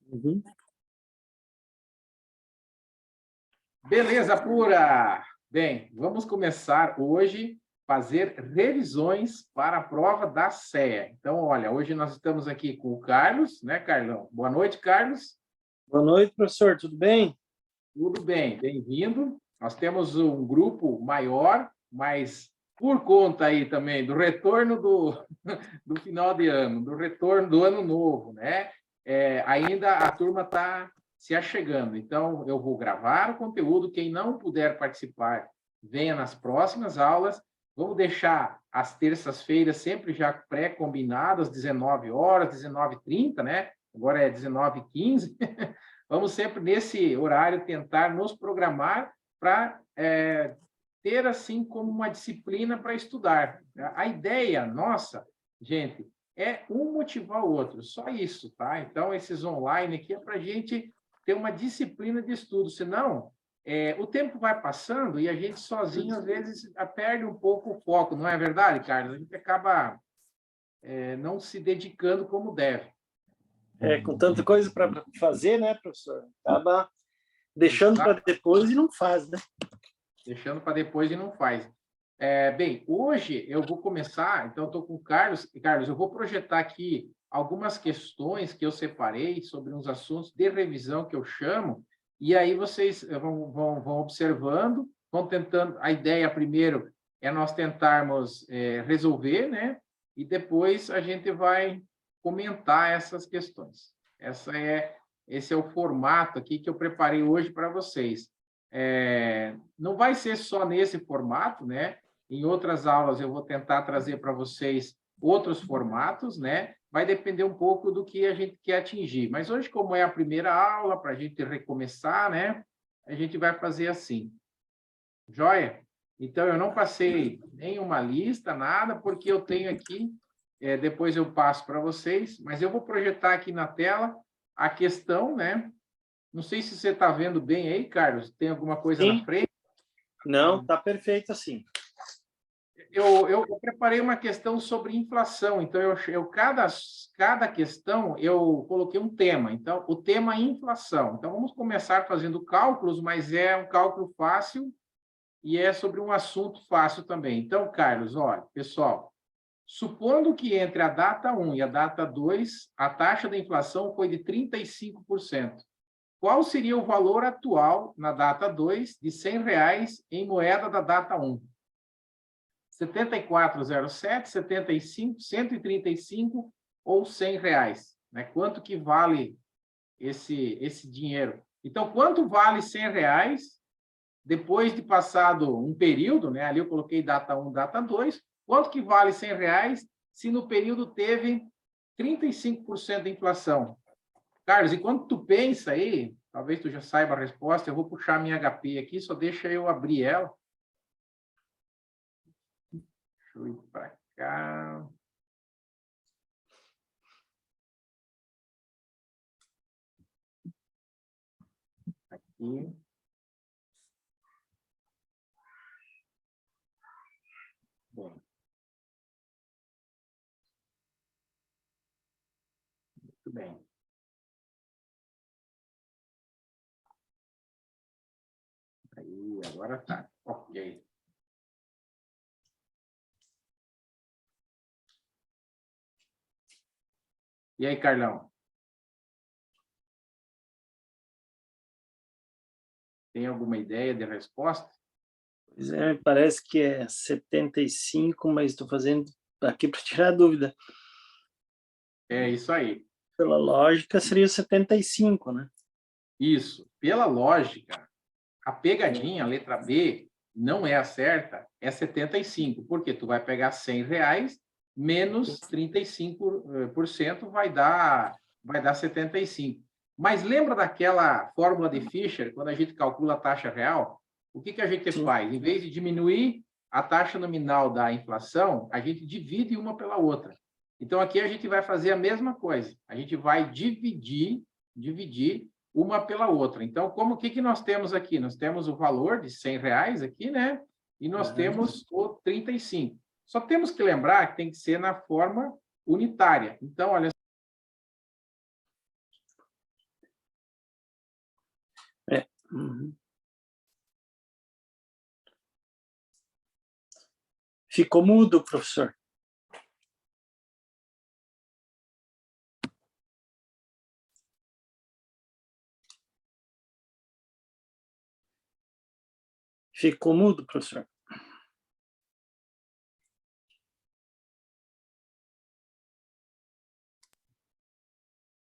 Uhum. Beleza pura! Bem, vamos começar hoje a fazer revisões para a prova da CEA. Então, olha, hoje nós estamos aqui com o Carlos, né, Carlão? Boa noite, Carlos. Boa noite, professor. Tudo bem? Tudo bem, bem-vindo. Nós temos um grupo maior, mas por conta aí também do retorno do final de ano, do retorno do ano novo, né? Ainda a turma está se achegando. Então, eu vou gravar o conteúdo. Quem não puder participar, venha nas próximas aulas. Vamos deixar as terças-feiras sempre já pré-combinadas, 19 horas, 19h30, né? Agora é 19h15. Vamos sempre, nesse horário, tentar nos programar para ter, assim, como uma disciplina para estudar. A ideia nossa, gente, é um motivar o outro, só isso, tá? Então, esses online aqui é para a gente ter uma disciplina de estudo, senão o tempo vai passando e a gente sozinho, às vezes, perde um pouco o foco, não é verdade, Carlos? A gente acaba não se dedicando como deve. Com tanta coisa para fazer, né, professor? Acaba deixando para depois e não faz, né? Deixando para depois e não faz. Bem, hoje eu vou começar, então estou com o Carlos. Carlos, eu vou projetar aqui algumas questões que eu separei sobre uns assuntos de revisão que eu chamo, e aí vocês vão observando, vão tentando. A ideia primeiro é nós tentarmos resolver, né? E depois a gente vai comentar essas questões. Esse é o formato aqui que eu preparei hoje para vocês. Não vai ser só nesse formato, né? Em outras aulas eu vou tentar trazer para vocês outros formatos, né? Vai depender um pouco do que a gente quer atingir. Mas hoje, como é a primeira aula, para a gente recomeçar, né? A gente vai fazer assim. Joia? Então, eu não passei nenhuma lista, nada, porque eu tenho aqui, depois eu passo para vocês, mas eu vou projetar aqui na tela a questão, né? Não sei se você está vendo bem aí, Carlos. Tem alguma coisa Sim. na frente? Não, está perfeito assim. Eu preparei uma questão sobre inflação. Então, cada questão eu coloquei um tema. Então, o tema é inflação. Então, vamos começar fazendo cálculos, mas é um cálculo fácil e é sobre um assunto fácil também. Então, Carlos, olha, pessoal, supondo que entre a data 1 e a data 2, a taxa da inflação foi de 35%. Qual seria o valor atual na data 2 de R$ 100 em moeda da data 1? 74,07, 75, 135 ou R$ 100, né? Quanto que vale esse dinheiro? Então, quanto vale R$ 100 depois de passado um período, né? Ali eu coloquei data 1, data 2. Quanto que vale R$ 100 se no período teve 35% de inflação? Carlos, enquanto tu pensa aí, talvez tu já saiba a resposta, eu vou puxar a minha HP aqui, só deixa eu abrir ela. Deixa eu ir para cá. Aqui. Bom. Muito bem. Aí, agora tá. Ok. E aí, Carlão? Tem alguma ideia de resposta? Pois é, parece que é 75, mas estou fazendo aqui para tirar a dúvida. É isso aí. Pela lógica, seria 75, né? Isso. Pela lógica, a pegadinha, a letra B, não é a certa, é 75. Porque tu vai pegar R$ 100 menos 35% vai dar 75. Mas lembra daquela fórmula de Fischer, quando a gente calcula a taxa real? O que a gente faz? Em vez de diminuir a taxa nominal da inflação, a gente divide uma pela outra. Então, aqui a gente vai fazer a mesma coisa. A gente vai dividir uma pela outra. Então, o que nós temos aqui? Nós temos o valor de R$ 100 aqui, né? E nós temos o 35. Só temos que lembrar que tem que ser na forma unitária. Então, olha, Uhum. Ficou mudo, professor. Ficou mudo, professor.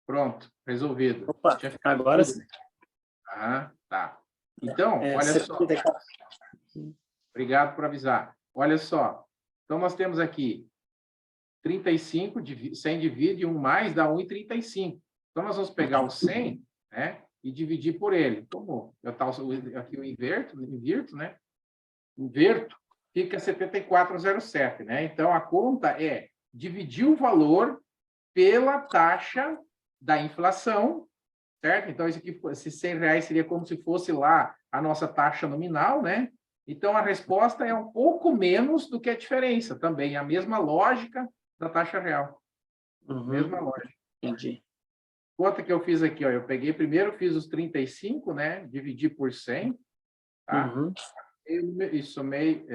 Pronto, resolvido. Opa, agora sim. Ah, tá. Então, olha só. 74. Obrigado por avisar. Olha só. Então, nós temos aqui 35, 100 divide 1 mais dá 1,35. Então, nós vamos pegar o 100, né, e dividir por ele. Como eu aqui eu inverto, né? Inverto, fica 74,07, né? Então, a conta é dividir o valor pela taxa da inflação, certo? Então, isso aqui, esses R$100 seria como se fosse lá a nossa taxa nominal, né? Então, a resposta é um pouco menos do que a diferença, também a mesma lógica da taxa real. Mesma lógica. Entendi. Conta que eu fiz aqui, ó, eu peguei primeiro, fiz os 35, né? Dividi por 100, tá? E somei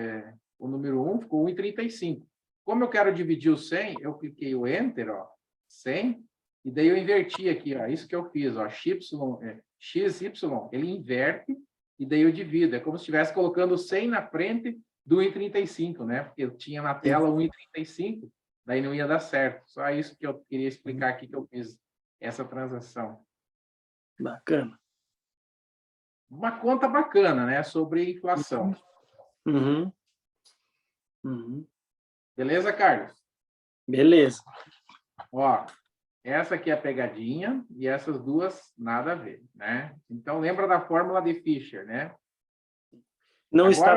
o número 1, ficou 1,35. Como eu quero dividir o 100, eu cliquei o Enter, ó, 100, e daí eu inverti aqui, ó, isso que eu fiz, ó, XY, ele inverte, e daí eu divido. É como se estivesse colocando 100 na frente do 1,35, né? Porque eu tinha na tela 1,35, daí não ia dar certo. Só isso que eu queria explicar aqui, que eu fiz essa transação. Bacana. Uma conta bacana, né? Sobre inflação. Beleza, Carlos? Beleza. Ó, essa aqui é a pegadinha e essas duas nada a ver, né? Então, lembra da fórmula de Fischer, né? Não está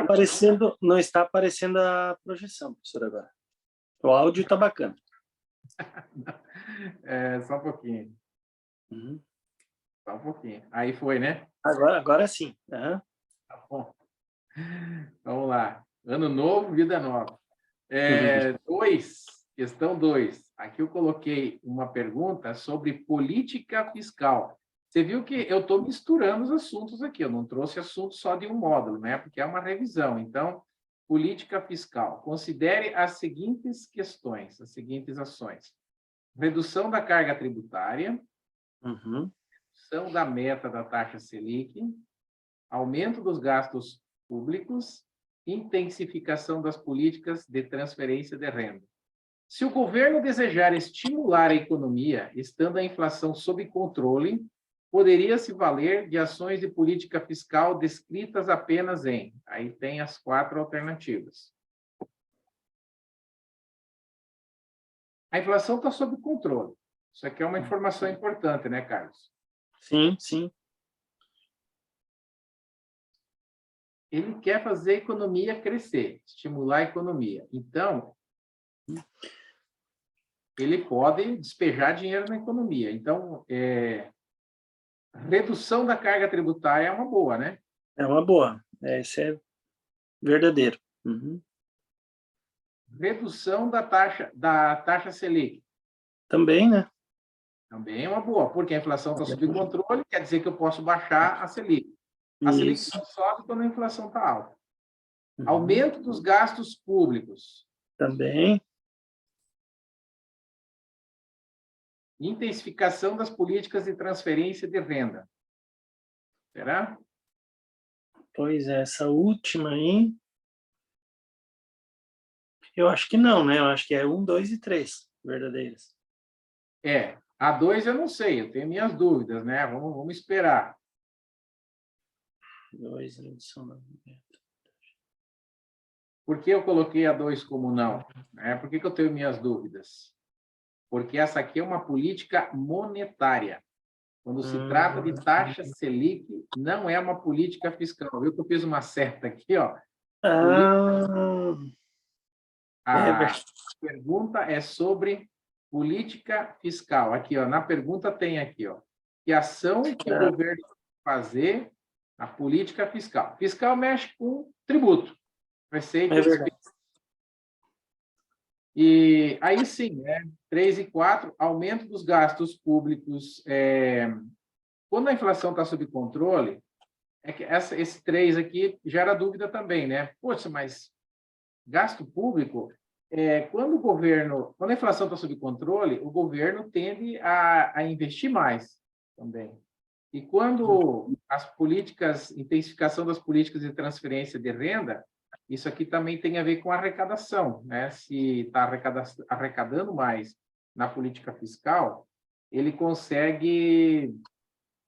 aparecendo a projeção, professor, agora. O áudio está bacana. Só um pouquinho. Só um pouquinho. Aí foi, né? Agora sim. Tá bom. Vamos lá. Ano novo, vida nova. Questão 2. Aqui eu coloquei uma pergunta sobre política fiscal. Você viu que eu estou misturando os assuntos aqui, eu não trouxe assunto só de um módulo, né? Porque é uma revisão. Então, política fiscal. Considere as seguintes questões, as seguintes ações. Redução da carga tributária, redução da meta da taxa Selic, aumento dos gastos públicos, intensificação das políticas de transferência de renda. Se o governo desejar estimular a economia, estando a inflação sob controle, poderia se valer de ações de política fiscal descritas apenas em... Aí tem as 4 alternativas. A inflação está sob controle. Isso aqui é uma informação importante, né, Carlos? Sim, sim. Ele quer fazer a economia crescer, estimular a economia. Então, ele pode despejar dinheiro na economia. Então, redução da carga tributária é uma boa, né? É uma boa. Esse é verdadeiro. Redução da taxa Selic. Também, né? Também é uma boa, porque a inflação está sob controle, quer dizer que eu posso baixar a Selic. A Selic só sobe quando a inflação está alta. Aumento dos gastos públicos. Também. Intensificação das políticas de transferência de renda. Será? Pois é, essa última aí... Eu acho que não, né? Eu acho que é 1, 2 e 3 verdadeiras. A 2 eu não sei, eu tenho minhas dúvidas, né? Vamos esperar. 2, redução da meta. Por que eu coloquei a 2 como não? Por que eu tenho minhas dúvidas? Porque essa aqui é uma política monetária. Quando se trata de taxa Selic, não é uma política fiscal. Viu que eu fiz uma seta aqui, ó. A pergunta é sobre política fiscal. Aqui, ó, na pergunta tem aqui, ó, que ação que o governo vai fazer na política fiscal. Fiscal mexe com tributo, receita e despesa. E aí sim, né? 3 e 4, aumento dos gastos públicos. Quando a inflação está sob controle, é que esse 3 aqui gera dúvida também, né? Poxa, mas gasto público, quando a inflação está sob controle, o governo tende a investir mais também. E quando intensificação das políticas de transferência de renda, isso aqui também tem a ver com arrecadação, né? Se está arrecadando mais na política fiscal, ele consegue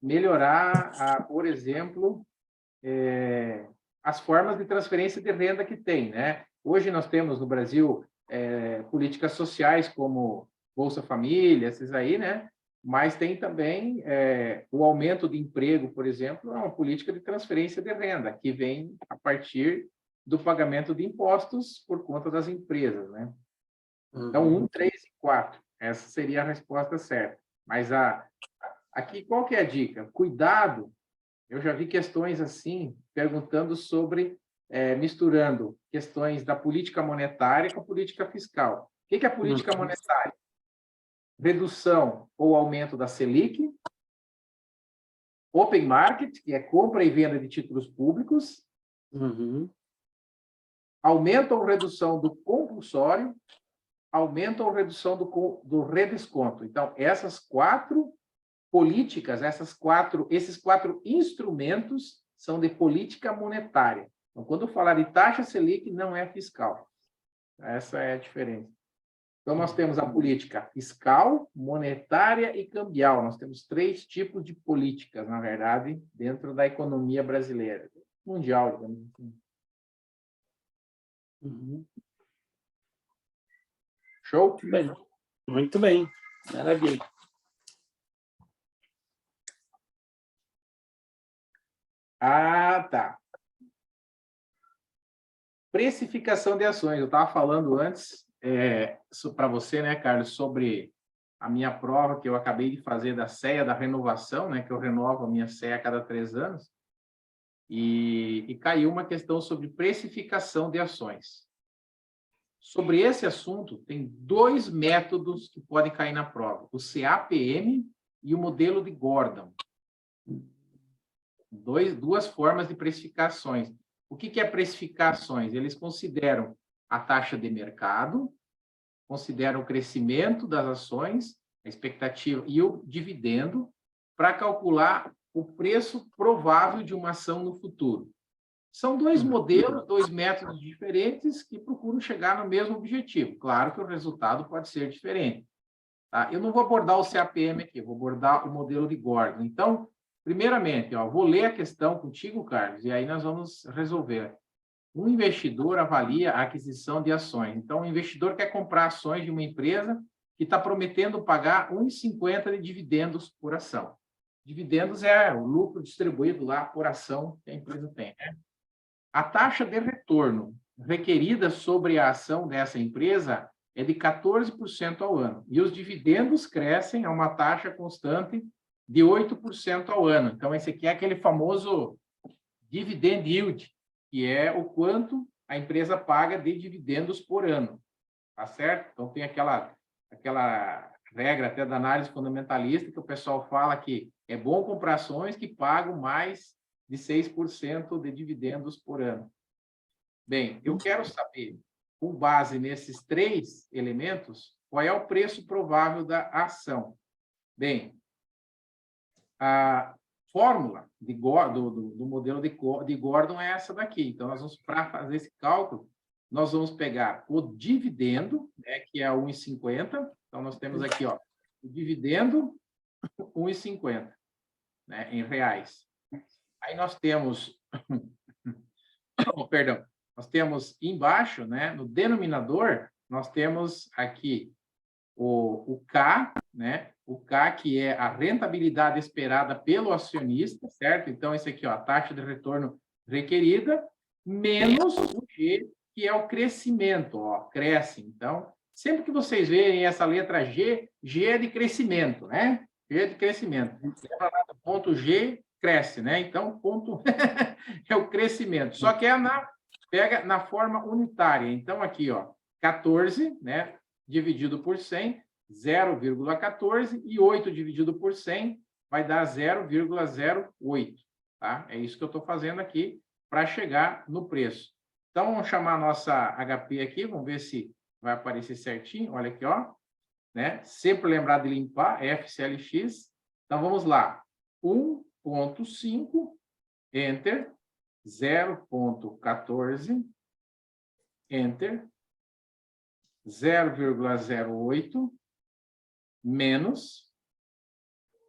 melhorar, por exemplo, as formas de transferência de renda que tem, né? Hoje nós temos no Brasil políticas sociais como Bolsa Família, esses aí, né? Mas tem também o aumento de emprego, por exemplo, é uma política de transferência de renda, que vem a partir do pagamento de impostos por conta das empresas, né? Então, 1, 3 e 4. Essa seria a resposta certa. Mas aqui, qual que é a dica? Cuidado. Eu já vi questões assim, perguntando sobre, misturando questões da política monetária com a política fiscal. O que é a política monetária? Redução ou aumento da Selic, open market, que é compra e venda de títulos públicos, aumento ou redução do compulsório, aumento ou redução do redesconto. Então, essas 4 políticas, esses 4 instrumentos são de política monetária. Então, quando falar de taxa Selic, não é fiscal. Essa é a diferença. Então, nós temos a política fiscal, monetária e cambial. Nós temos 3 tipos de políticas, na verdade, dentro da economia brasileira. Mundial, digamos assim. Show? Bem, muito bem. Maravilha. Tá. Precificação de ações. Eu estava falando antes para você, né, Carlos, sobre a minha prova que eu acabei de fazer da CEA, da renovação, né, que eu renovo a minha CEA a cada 3 anos, e caiu uma questão sobre precificação de ações. Sobre esse assunto, tem 2 métodos que podem cair na prova, o CAPM e o modelo de Gordon. 2 formas de precificações. O que é precificações? Eles consideram a taxa de mercado, consideram o crescimento das ações, a expectativa e o dividendo, para calcular o preço provável de uma ação no futuro. São 2 modelos, 2 métodos diferentes que procuram chegar no mesmo objetivo. Claro que o resultado pode ser diferente. Tá? Eu não vou abordar o CAPM aqui, vou abordar o modelo de Gordon. Então, primeiramente, vou ler a questão contigo, Carlos, e aí nós vamos resolver. Um investidor avalia a aquisição de ações. Então, o investidor quer comprar ações de uma empresa que está prometendo pagar 1,50 de dividendos por ação. Dividendos é o lucro distribuído lá por ação que a empresa tem, né? A taxa de retorno requerida sobre a ação dessa empresa é de 14% ao ano. E os dividendos crescem a uma taxa constante de 8% ao ano. Então, esse aqui é aquele famoso dividend yield, que é o quanto a empresa paga de dividendos por ano. Tá certo? Então, tem aquela regra até da análise fundamentalista que o pessoal fala que é bom comprar ações que pagam mais de 6% de dividendos por ano. Bem, eu quero saber, com base nesses 3 elementos, qual é o preço provável da ação. Bem, a fórmula do modelo de Gordon é essa daqui. Então, para fazer esse cálculo, nós vamos pegar o dividendo, né, que é 1,50. Então, nós temos aqui o dividendo, 1,50, né, em reais. Aí nós temos, perdão, nós temos embaixo, né, no denominador, nós temos aqui o K, né, o K, que é a rentabilidade esperada pelo acionista, certo? Então, esse aqui, a taxa de retorno requerida, menos o G, que é o crescimento, cresce. Então, sempre que vocês verem essa letra G, G é de crescimento, né? G é de crescimento. Ponto G cresce, né? Então, ponto é o crescimento. Só que pega na forma unitária. Então, aqui, 14, né? Dividido por 100, 0,14, e 8 dividido por 100 vai dar 0,08. tá? É isso que eu estou fazendo aqui para chegar no preço. Então, vamos chamar a nossa HP aqui, vamos ver se vai aparecer certinho. Olha aqui, ó, né? Sempre lembrar de limpar, FCLX. Então, vamos lá. 1.5, Enter, 0.14, Enter, 0,08, menos,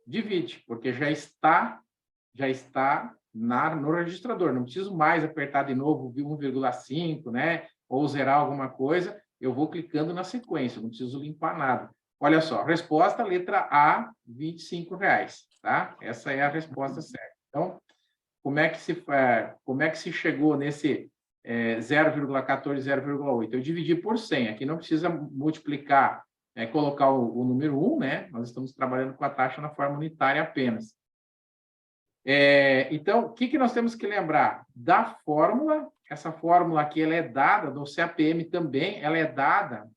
divide, porque já está no registrador. Não preciso mais apertar de novo 1,5, né? Ou zerar alguma coisa. Eu vou clicando na sequência, não preciso limpar nada. Olha só, resposta, letra A, R$ 25, tá? Essa é a resposta certa. Então, como é que se chegou nesse 0,14, 0,8? Eu dividi por 100. Aqui não precisa multiplicar, colocar o número 1, né? Nós estamos trabalhando com a taxa na forma unitária apenas. Então, o que nós temos que lembrar? Da fórmula, essa fórmula aqui ela é dada, no CAPM também, ela é dada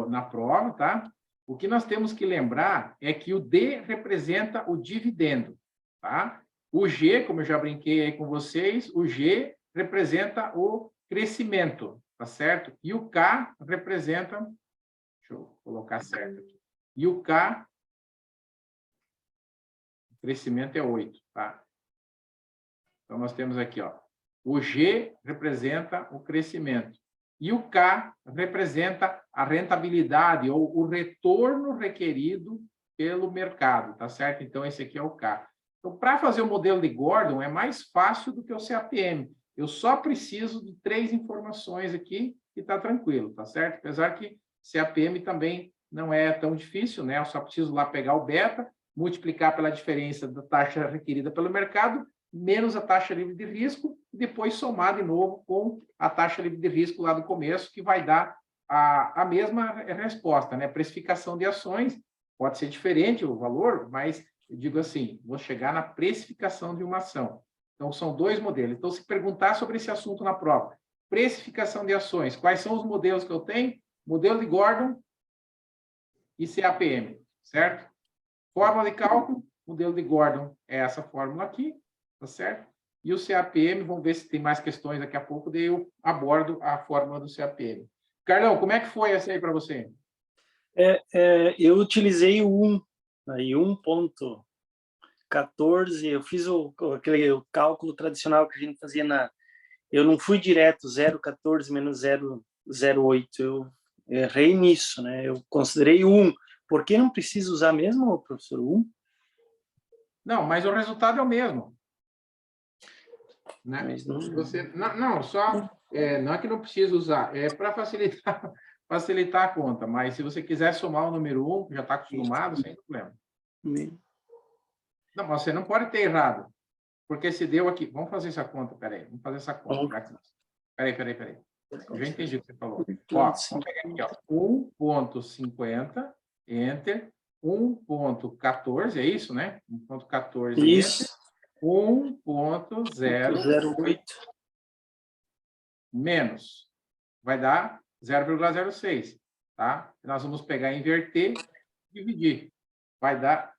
na prova, tá? O que nós temos que lembrar é que o D representa o dividendo, tá? O G, como eu já brinquei aí com vocês, o G representa o crescimento, tá certo? E o K representa... Deixa eu colocar certo aqui. E o K, o crescimento é 8, tá? Então, nós temos aqui, ó, o G representa o crescimento. E o K representa a rentabilidade ou o retorno requerido pelo mercado, tá certo? Então, esse aqui é o K. Então, para fazer o modelo de Gordon, é mais fácil do que o CAPM. Eu só preciso de 3 informações aqui e está tranquilo, tá certo? Apesar que CAPM também não é tão difícil, né? Eu só preciso lá pegar o beta, multiplicar pela diferença da taxa requerida pelo mercado, menos a taxa livre de risco, e depois somar de novo com a taxa livre de risco lá do começo, que vai dar a mesma resposta, né? Precificação de ações, pode ser diferente o valor, mas eu digo assim, vou chegar na precificação de uma ação. Então, são 2 modelos. Então, se perguntar sobre esse assunto na prova, precificação de ações, quais são os modelos que eu tenho? Modelo de Gordon e CAPM, certo? Fórmula de cálculo, modelo de Gordon é essa fórmula aqui, tá certo? E o CAPM, vamos ver se tem mais questões daqui a pouco, daí eu abordo a fórmula do CAPM. Carlão, como é que foi essa aí para você? Eu utilizei o 1, aí 1.14, eu fiz aquele cálculo tradicional que a gente fazia eu não fui direto 0,14 menos 0,08, eu errei nisso, né? Eu considerei o 1. Por que não precisa usar mesmo, professor, 1? Não, mas o resultado é o mesmo. Né? Mas não... Não é que não precisa usar, é para facilitar a conta, mas se você quiser somar o número 1, já está acostumado, sem problema. Não, mas você não pode ter errado, porque se deu aqui, vamos fazer essa conta, peraí, vamos fazer essa conta. Peraí. Eu já entendi o que você falou. Ó, vamos pegar aqui, ó, 1.50, Enter, 1.14, é isso, né? 1.14, isso. Enter. 1.08 menos, vai dar 0,06, tá? Nós vamos pegar, inverter, dividir. Vai dar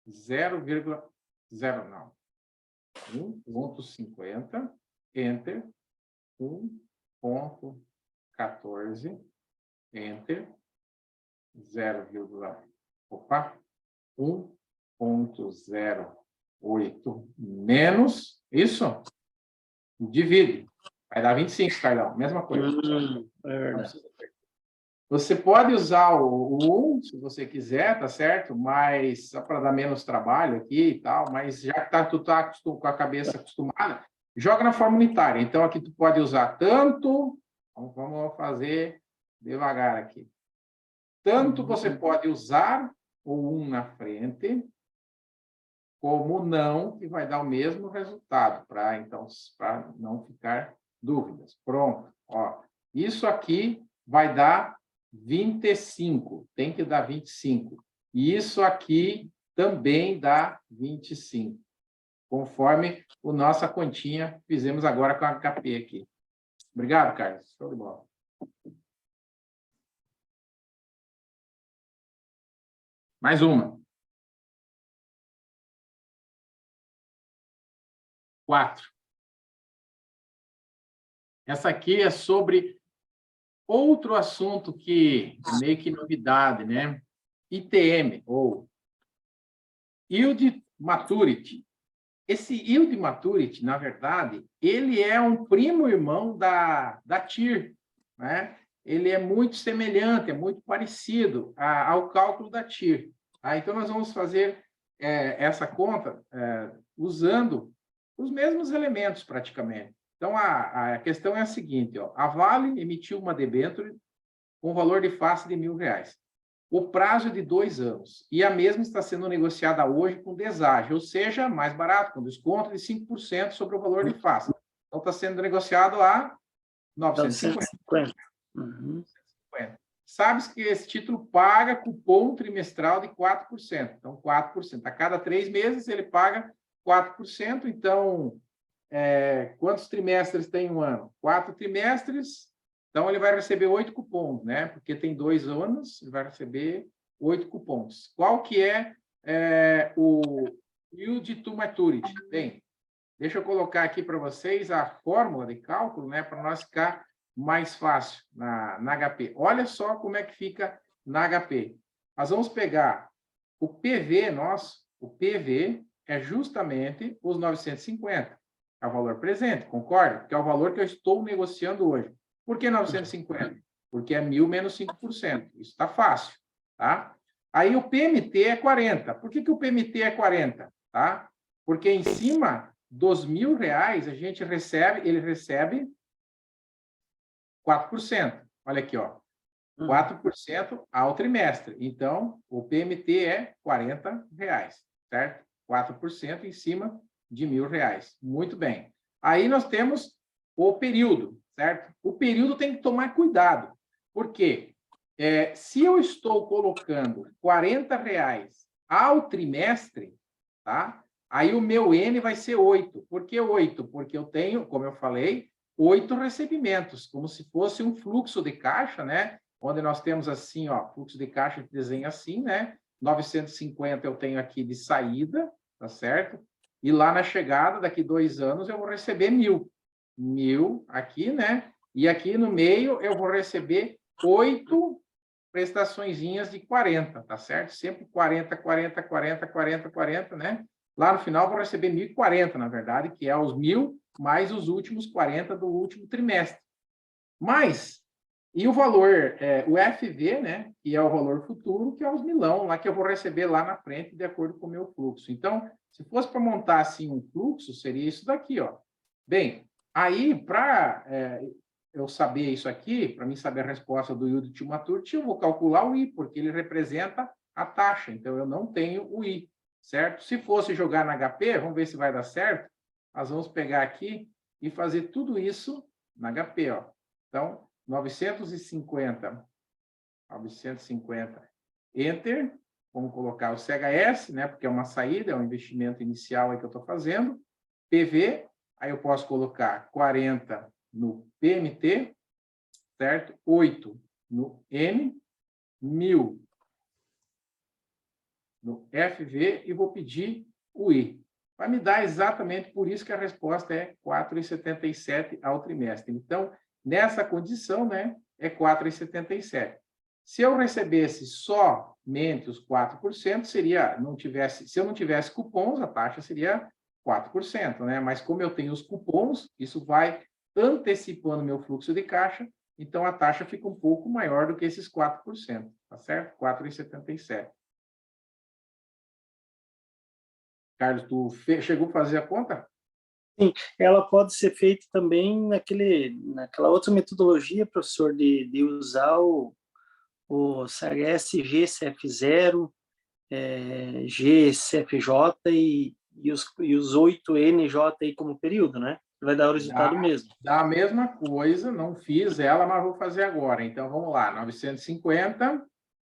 0,0, não. 1.50, Enter, 1.14, Enter, 1.08 menos, isso? Divide. Vai dar 25, Carlão. Mesma coisa. Você pode usar o 1, se você quiser, tá certo? Mas só para dar menos trabalho aqui e tal, mas já que tu tá com a cabeça acostumada, joga na forma unitária. Então, aqui tu pode usar tanto... Vamos fazer devagar aqui. Tanto você pode usar o 1 na frente, como não, que vai dar o mesmo resultado, para não ficar dúvidas. Pronto. Ó, isso aqui vai dar 25, tem que dar 25. E isso aqui também dá 25, conforme a nossa continha fizemos agora com a HP aqui. Obrigado, Carlos. Show de bola. Mais uma. 4. Essa aqui é sobre outro assunto que é meio que novidade, né? ITM, ou Yield Maturity. Esse Yield Maturity, na verdade, ele é um primo irmão da TIR, né? Ele é muito semelhante, é muito parecido ao cálculo da TIR. Tá? Então, nós vamos fazer essa conta usando os mesmos elementos, praticamente. Então, a questão é a seguinte, ó, a Vale emitiu uma debênture com valor de face de R$1.000. O prazo é de 2 anos. E a mesma está sendo negociada hoje com deságio, ou seja, mais barato, com desconto de 5% sobre o valor de face. Então, está sendo negociado a 950. Uhum. Sabes que esse título paga cupom trimestral de 4%. Então, 4%. A cada 3 meses, ele paga 4%. Então, quantos trimestres tem um ano? 4 trimestres. Então, ele vai receber 8 cupons, né? Porque tem 2 anos, ele vai receber 8 cupons. Qual que é o Yield to Maturity? Bem, deixa eu colocar aqui para vocês a fórmula de cálculo, né? Para nós ficar mais fácil na HP. Olha só como é que fica na HP. Nós vamos pegar o PV nosso, o PV é justamente os 950. É o valor presente, concorda? Que é o valor que eu estou negociando hoje. Por que 950? Porque é 1.000 menos 5%. Isso está fácil, tá? Aí o PMT é 40. Por que o PMT é 40? Tá? Porque em cima dos R$1.000, ele recebe 4%. Olha aqui, ó. 4% ao trimestre. Então, o PMT é R$40, certo? 4% em cima de R$1.000. Muito bem. Aí nós temos o período, certo? O período tem que tomar cuidado. Por quê? Se eu estou colocando R$40 ao trimestre, tá? Aí o meu N vai ser 8. Por que 8? Porque eu tenho, como eu falei, 8 recebimentos, como se fosse um fluxo de caixa, né? Onde nós temos assim, ó, fluxo de caixa que desenha assim, né? 950 eu tenho aqui de saída, tá certo? E lá na chegada, daqui 2 anos, eu vou receber 1.000. 1.000 aqui, né? E aqui no meio eu vou receber 8 prestaçõezinhas de 40, tá certo? Sempre 40, 40, 40, 40, 40, né? Lá no final eu vou receber 1.040, na verdade, que é os 1.000 mais os últimos 40 do último trimestre. Mas, e o valor, o FV, né? Que é o valor futuro, que é os milão, lá que eu vou receber lá na frente, de acordo com o meu fluxo. Então, se fosse para montar assim um fluxo, seria isso daqui, ó. Bem, aí, para eu saber isso aqui, para mim saber a resposta do Yield to Maturity, eu vou calcular o I, porque ele representa a taxa. Então, eu não tenho o I, certo? Se fosse jogar na HP, vamos ver se vai dar certo. Nós vamos pegar aqui e fazer tudo isso na HP, ó. Então, 950, Enter. Vamos colocar o CHS, né? Porque é uma saída, é um investimento inicial aí que eu estou fazendo. PV, aí eu posso colocar 40 no PMT, certo? 8 no M, 1.000 no FV e vou pedir o I. Vai me dar exatamente por isso que a resposta é 4,77 ao trimestre. Então, nessa condição, né, é 4,77. Se eu recebesse somente os 4%, se eu não tivesse cupons, a taxa seria 4%, né? Mas como eu tenho os cupons, isso vai antecipando meu fluxo de caixa, então a taxa fica um pouco maior do que esses 4%, tá certo? 4,77. Carlos, tu chegou a fazer a conta? Sim, ela pode ser feita também naquela outra metodologia, professor, de usar o CHS GCF0, GCFJ e os 8 NJ aí como período, né? Vai dar o resultado mesmo. Dá a mesma coisa, não fiz ela, mas vou fazer agora. Então, vamos lá, 950,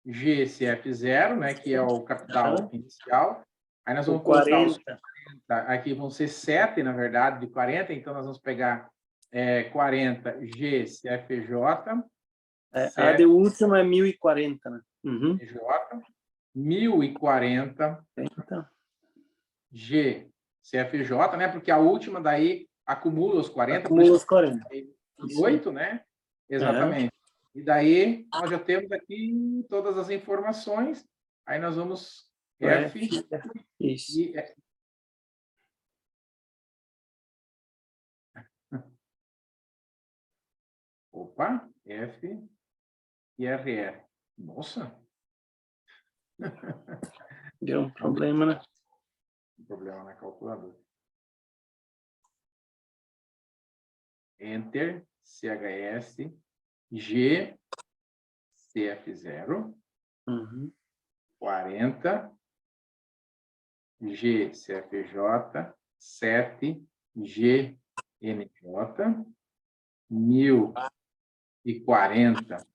GCF0, né, que é o capital inicial. Aí nós vamos colocar os 40, aqui vão ser 7, na verdade, de 40, então nós vamos pegar 40 GCFJ. A de última é 1.040, né? J, 1.040 então, GCFJ. CFJ, né? Porque a última daí acumula os 40. Acumula os 40. 8, né? Exatamente. E daí, nós já temos aqui todas as informações. Aí nós vamos F Isso. e F. Opa, F e RR. Nossa! Deu um problema, né? Um problema na calculadora. Enter, CHS, G, CF0, 40, G, CFJ, 7, G, NJ, 1040,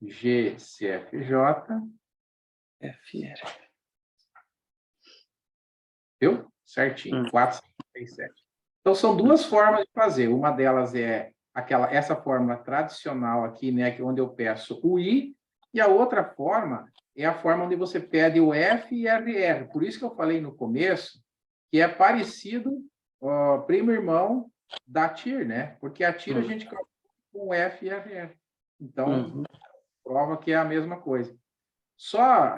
G, CFJ, FR. Viu? Certinho, 457. Então, são duas formas de fazer. Uma delas é essa fórmula tradicional aqui, né, onde eu peço o I, e a outra forma é a forma onde você pede o F e RR. Por isso que eu falei no começo que é parecido, primo irmão da TIR, né? Porque a TIR a gente calcula com F e RR. Então, prova que é a mesma coisa. Só,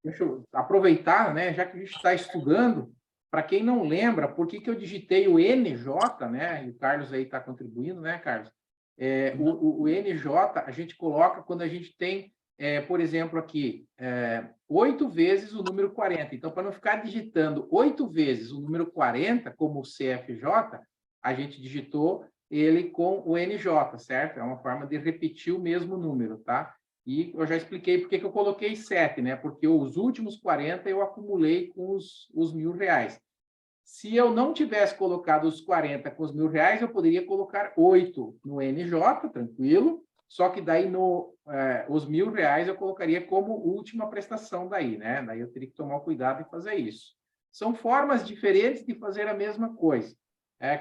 deixa eu aproveitar, né, já que a gente está estudando, para quem não lembra, por que eu digitei o NJ, né? E o Carlos aí está contribuindo, né, Carlos? O NJ a gente coloca quando a gente tem, por exemplo, aqui, 8 vezes o número 40. Então, para não ficar digitando 8 vezes o número 40, como o CFJ, a gente digitou ele com o NJ, certo? É uma forma de repetir o mesmo número, tá? E eu já expliquei por que eu coloquei 7, né? Porque os últimos 40 eu acumulei com os R$1.000. Se eu não tivesse colocado os 40 com os R$1.000, eu poderia colocar 8 no NJ, tranquilo. Só que daí os R$1.000 eu colocaria como última prestação daí, né? Daí eu teria que tomar cuidado em fazer isso. São formas diferentes de fazer a mesma coisa.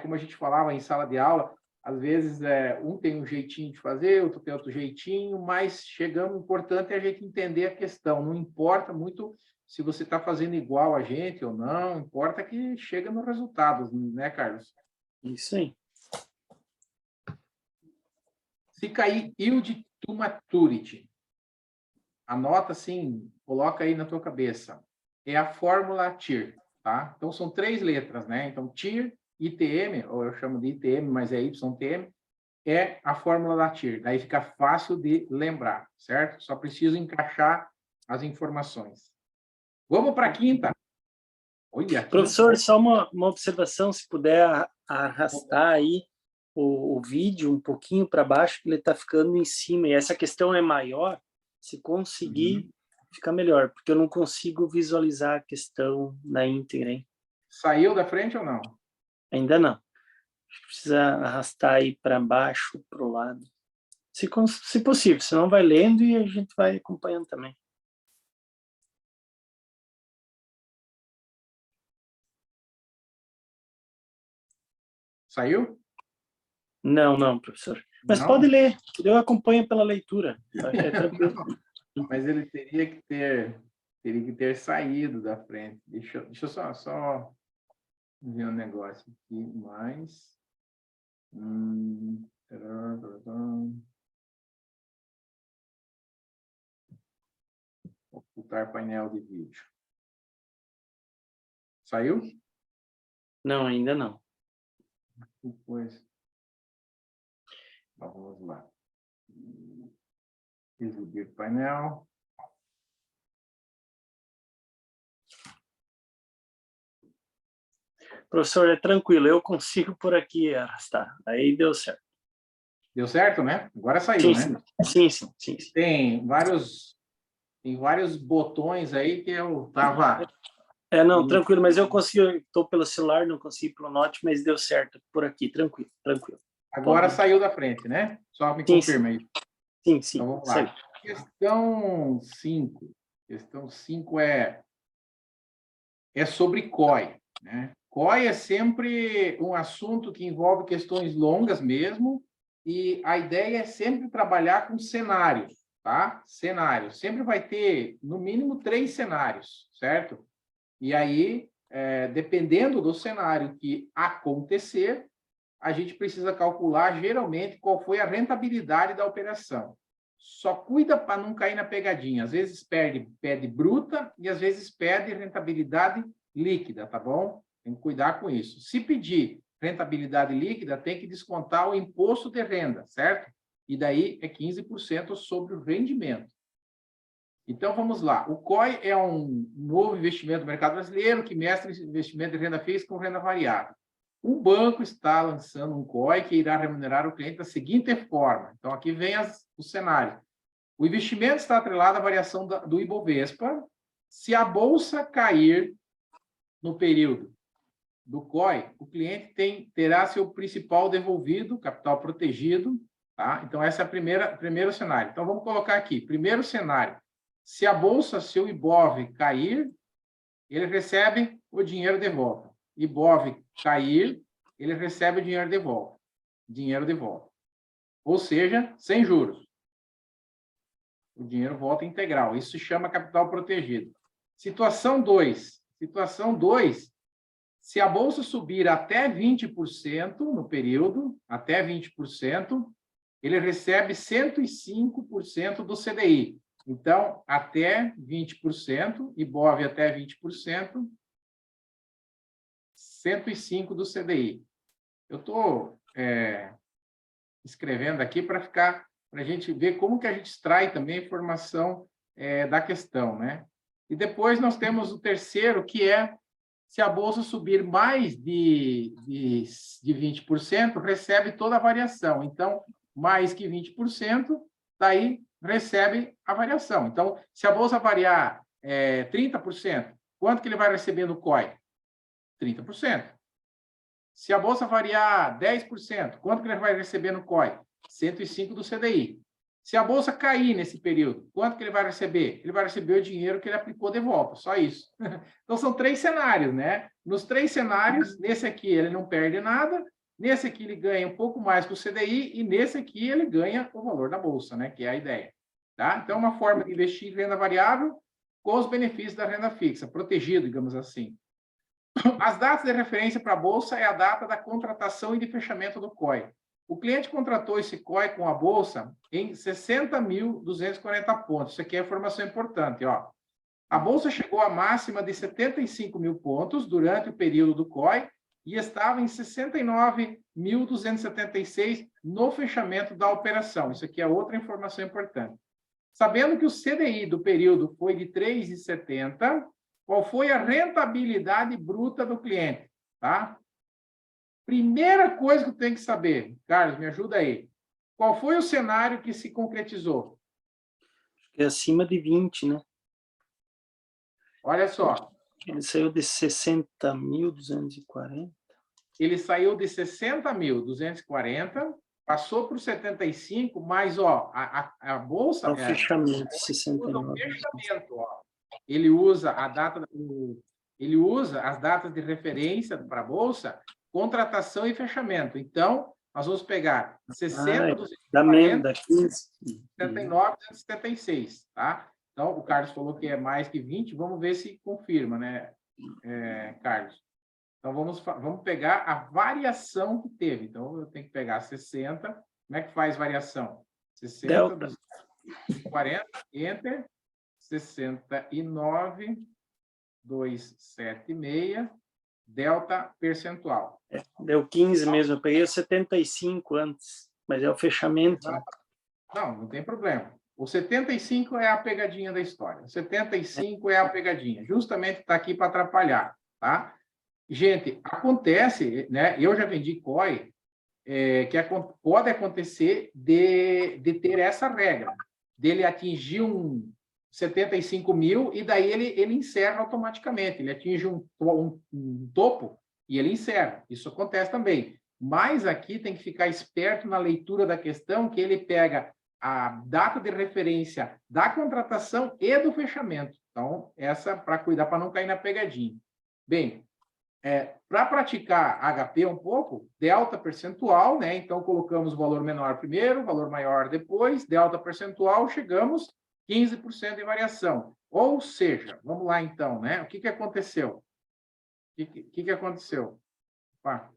Como a gente falava em sala de aula, às vezes um tem um jeitinho de fazer, outro tem outro jeitinho, mas o importante é a gente entender a questão. Não importa muito se você está fazendo igual a gente ou não, importa que chega no resultado, né, Carlos? Isso aí. Se cair yield to maturity, anota assim, coloca aí na tua cabeça. É a fórmula TIR, tá? Então, são 3 letras, né? Então, TIR, ITM, ou eu chamo de ITM, mas é YTM, é a fórmula da TIR. Daí fica fácil de lembrar, certo? Só preciso encaixar as informações. Vamos para a quinta. Olha, Professor, só uma observação, se puder arrastar aí o vídeo um pouquinho para baixo, que ele está ficando em cima, e essa questão é maior, se conseguir, fica melhor, porque eu não consigo visualizar a questão na íntegra, hein? Saiu da frente ou não? Ainda não. Precisa arrastar aí para baixo, para o lado. Se possível, senão vai lendo e a gente vai acompanhando também. Saiu? Não, professor. Mas não? pode ler, eu acompanho pela leitura. É tranquilo. Mas ele teria que ter saído da frente. Deixa eu só ver um negócio aqui mais. Ocultar painel de vídeo. Saiu? Não, ainda não. Depois. Vamos lá. Exibir painel. Professor, é tranquilo, eu consigo por aqui arrastar. Aí deu certo. Deu certo, né? Agora saiu, sim, né? Sim. Tem vários botões aí que eu tava... Não, tranquilo, mas eu consigo, estou pelo celular, não consigo pelo note, mas deu certo por aqui, tranquilo. Agora saiu da frente, né? Só me confirma aí. Sim. Então, vamos lá. Questão 5. Questão 5 é sobre COI, né? COI é sempre um assunto que envolve questões longas mesmo, e a ideia é sempre trabalhar com cenários, tá? Cenários. Sempre vai ter, no mínimo, 3 cenários, certo? E aí, dependendo do cenário que acontecer, a gente precisa calcular, geralmente, qual foi a rentabilidade da operação. Só cuida para não cair na pegadinha. Às vezes pede bruta e às vezes pede rentabilidade líquida, tá bom? Tem que cuidar com isso. Se pedir rentabilidade líquida, tem que descontar o imposto de renda, certo? E daí é 15% sobre o rendimento. Então, vamos lá. O COI é um novo investimento do mercado brasileiro que mescla investimento de renda fixa com renda variável. O banco está lançando um COI que irá remunerar o cliente da seguinte forma. Então, aqui vem os cenários. O investimento está atrelado à variação do Ibovespa. Se a bolsa cair no período do COI, o cliente terá seu principal devolvido, capital protegido. Tá? Então, esse é o primeiro cenário. Então, vamos colocar aqui. Primeiro cenário. Se a bolsa, se o IBOV cair, ele recebe o dinheiro de volta. IBOV cair, ele recebe o dinheiro de volta. Dinheiro de volta. Ou seja, sem juros. O dinheiro volta integral. Isso se chama capital protegido. Situação 2. Situação 2, se a bolsa subir até 20% no período, até 20%, ele recebe 105% do CDI. Então, até 20%, IBOV até 20%, 105 do CDI. Eu estou escrevendo aqui para a gente ver como que a gente extrai também a informação da questão, né? E depois nós temos o terceiro, que é se a bolsa subir mais de 20%, recebe toda a variação. Então, mais que 20%, daí recebe a variação. Então, se a bolsa variar 30%, quanto que ele vai receber no COI? 30%. Se a bolsa variar 10%, quanto que ele vai receber no COI? 105 do CDI. Se a bolsa cair nesse período, quanto que ele vai receber? Ele vai receber o dinheiro que ele aplicou de volta, só isso. Então, são 3 cenários, né? Nos 3 cenários, nesse aqui ele não perde nada, nesse aqui ele ganha um pouco mais que o CDI e nesse aqui ele ganha o valor da bolsa, né? Que é a ideia. Tá? Então, é uma forma de investir em renda variável com os benefícios da renda fixa, protegido, digamos assim. As datas de referência para a bolsa é a data da contratação e de fechamento do COI. O cliente contratou esse COI com a bolsa em 60.240 pontos. Isso aqui é informação importante, ó. A bolsa chegou à máxima de 75 mil pontos durante o período do COI e estava em 69.276 no fechamento da operação. Isso aqui é outra informação importante. Sabendo que o CDI do período foi de 3,70, qual foi a rentabilidade bruta do cliente? Tá? Primeira coisa que eu tenho que saber, Carlos, me ajuda aí. Qual foi o cenário que se concretizou? É acima de 20, né? Olha só. Ele saiu de 60.240. Ele saiu de 60.240, passou para 75, mas ó, a bolsa... É o fechamento, 69. O fechamento, ó. Ele usa a data, ele usa as datas de referência para a bolsa, contratação e fechamento. Então, nós vamos pegar 60 dos 40, 79 e 76, tá? Então, o Carlos falou que é mais que 20, vamos ver se confirma, né, Carlos? Então, vamos pegar a variação que teve. Então, eu tenho que pegar 60. Como é que faz variação? 60 Delta. dos 40, Enter, 69,276, delta percentual. Deu 15 mesmo, eu peguei o 75 antes, mas é o fechamento. Não tem problema. O 75 é a pegadinha da história. O 75 é a pegadinha. Justamente está aqui para atrapalhar, tá? Gente, acontece, né? Eu já vendi COI, que pode acontecer de ter essa regra, dele atingir 75 mil e daí ele encerra automaticamente. Ele atinge um topo e ele encerra. Isso acontece também. Mas aqui tem que ficar esperto na leitura da questão, que ele pega a data de referência da contratação e do fechamento. Então, essa para cuidar, para não cair na pegadinha. Bem, para praticar HP um pouco, delta percentual, né? Então, colocamos o valor menor primeiro, valor maior depois, delta percentual, chegamos 15% de variação. Ou seja, vamos lá então, né? O que aconteceu? que aconteceu? Opa.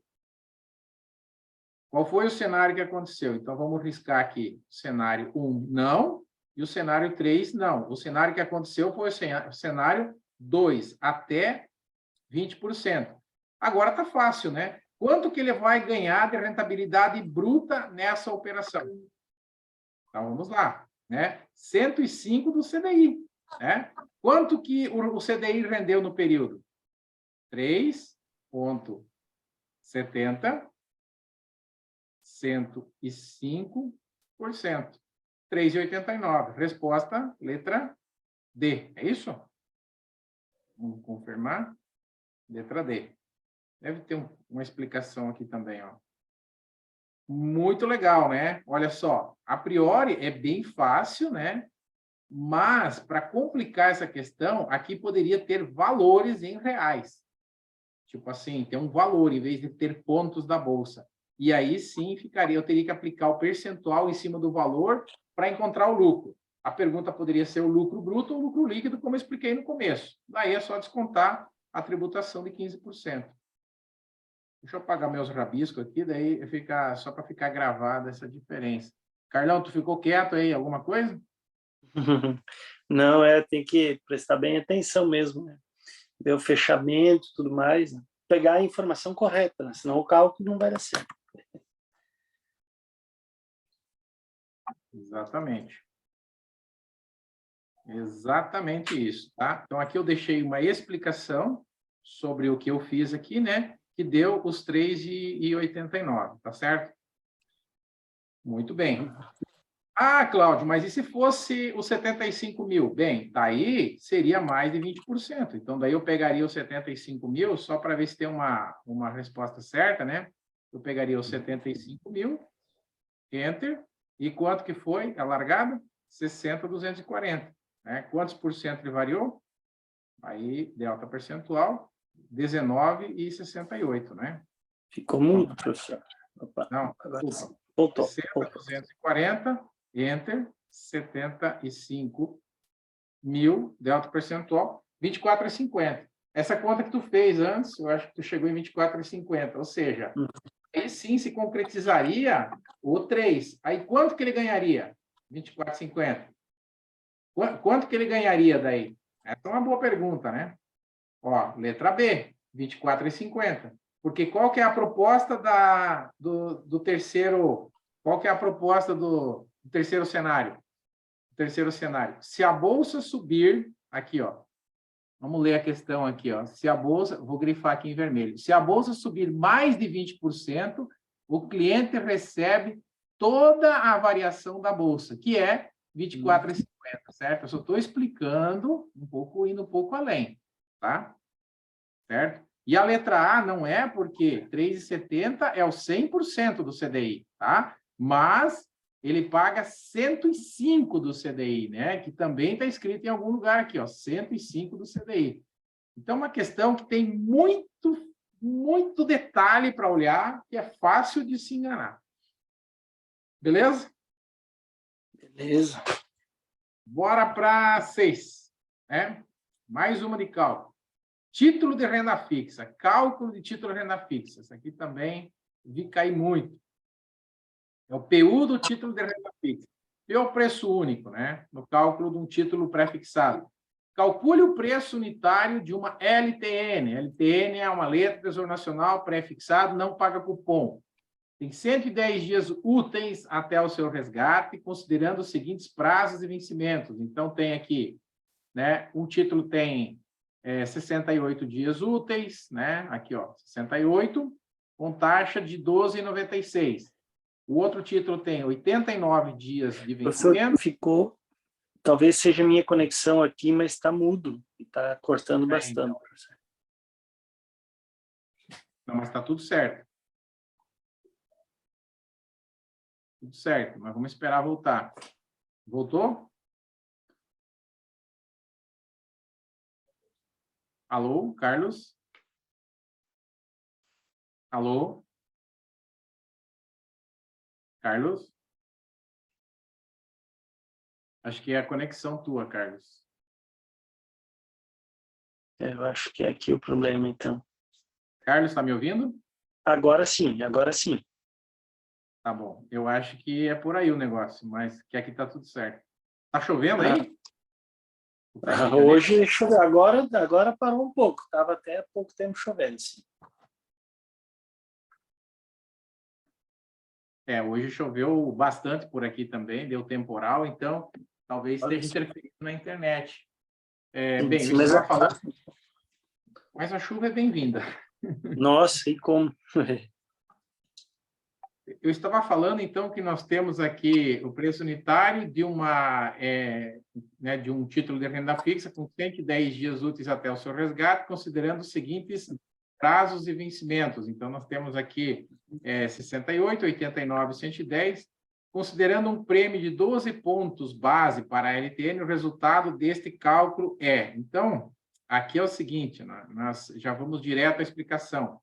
Qual foi o cenário que aconteceu? Então, vamos riscar aqui. Cenário 1, não. E o cenário 3, não. O cenário que aconteceu foi o cenário 2, até 20%. Agora está fácil, né? Quanto que ele vai ganhar de rentabilidade bruta nessa operação? Então, vamos lá, né? 105 do CDI, né? Quanto que o CDI rendeu no período? 3,70, 105%. 3,89. Resposta, letra D. É isso? Vamos confirmar. Letra D. Deve ter uma explicação aqui também, ó. Muito legal, né? Olha só, a priori é bem fácil, né? Mas, para complicar essa questão, aqui poderia ter valores em reais. Tipo assim, tem um valor em vez de ter pontos da bolsa. E aí sim eu teria que aplicar o percentual em cima do valor para encontrar o lucro. A pergunta poderia ser o lucro bruto ou o lucro líquido, como eu expliquei no começo. Daí é só descontar a tributação de 15%. Deixa eu apagar meus rabiscos aqui, daí fica só para ficar gravada essa diferença. Carlão, tu ficou quieto aí? Alguma coisa? Não, tem que prestar bem atenção mesmo, né? Ver o fechamento e tudo mais, né? Pegar a informação correta, né? Senão o cálculo não vai dar certo. Exatamente. Exatamente isso, tá? Então, aqui eu deixei uma explicação sobre o que eu fiz aqui, né? Que deu os 3,89, tá certo? Muito bem. Ah, Cláudio, mas e se fosse os 75 mil? Bem, daí seria mais de 20%. Então, daí eu pegaria os 75 mil, só para ver se tem uma resposta certa, né? Eu pegaria os 75 mil, Enter, e quanto que foi a largada? 60,240. Né? Quantos por cento ele variou? Aí, delta percentual, 19,68, né? Ficou muito, professor. Opa, Não, agora desculpa. voltou. 60,240, Enter, 75 mil, delta percentual, 24,50. Essa conta que tu fez antes, eu acho que tu chegou em 24,50, ou seja, aí sim se concretizaria o 3. Aí quanto que ele ganharia? 24,50. Quanto que ele ganharia daí? Essa é uma boa pergunta, né? Ó, letra B, 24,50. Porque qual que é a proposta do terceiro... Qual que é a proposta do terceiro cenário? Terceiro cenário. Se a bolsa subir... Aqui, ó. Vamos ler a questão aqui, ó. Se a bolsa... Vou grifar aqui em vermelho. Se a bolsa subir mais de 20%, o cliente recebe toda a variação da bolsa, que é 24,50, certo? Eu só estou explicando indo um pouco além, tá? Certo? E a letra A não é porque 3,70 é o 100% do CDI, tá? Mas ele paga 105 do CDI, né? Que também está escrito em algum lugar aqui, ó, 105 do CDI. Então, é uma questão que tem muito detalhe para olhar, que é fácil de se enganar. Beleza? Beleza. Bora para 6, né? Mais uma de cálculo. Título de renda fixa, cálculo de título de renda fixa. Isso aqui também vi cair muito. É o PU do título de renda fixa. E o preço único, né? No cálculo de um título pré-fixado. Calcule o preço unitário de uma LTN. LTN é uma letra do Tesouro Nacional pré-fixado, não paga cupom. Tem 110 dias úteis até o seu resgate, considerando os seguintes prazos e vencimentos. Então, tem aqui, né? Um título tem 68 dias úteis, né? Aqui, ó, 68, com taxa de 12,96. O outro título tem 89 dias de vencimento. Ficou, talvez seja minha conexão aqui, mas está mudo e está cortando bastante. Então. Não, mas está tudo certo. Tudo certo, mas vamos esperar voltar. Voltou? Alô, Carlos? Alô? Carlos? Acho que é a conexão tua, Carlos. Eu acho que é aqui o problema, então. Carlos, está me ouvindo? Agora sim, agora sim. Tá bom. Eu acho que é por aí o negócio, mas que aqui está tudo certo. Tá chovendo Ah, aí? Tá em Rio de Janeiro? hoje choveu, agora parou um pouco, estava até há pouco tempo chovendo, sim. Hoje choveu bastante por aqui também, deu temporal, então talvez Olha esteja só. interferindo na internet. Bem, eu Sim, mas, estava falando, mas a chuva é bem-vinda. nossa, e como? Eu estava falando, então, que nós temos aqui o preço unitário de de um título de renda fixa com 110 dias úteis até o seu resgate, considerando os seguintes prazos e vencimentos. Então, nós temos aqui 68, 89, 110, considerando um prêmio de 12 pontos base para a LTN, o resultado deste cálculo é... Então, aqui é o seguinte, nós já vamos direto à explicação.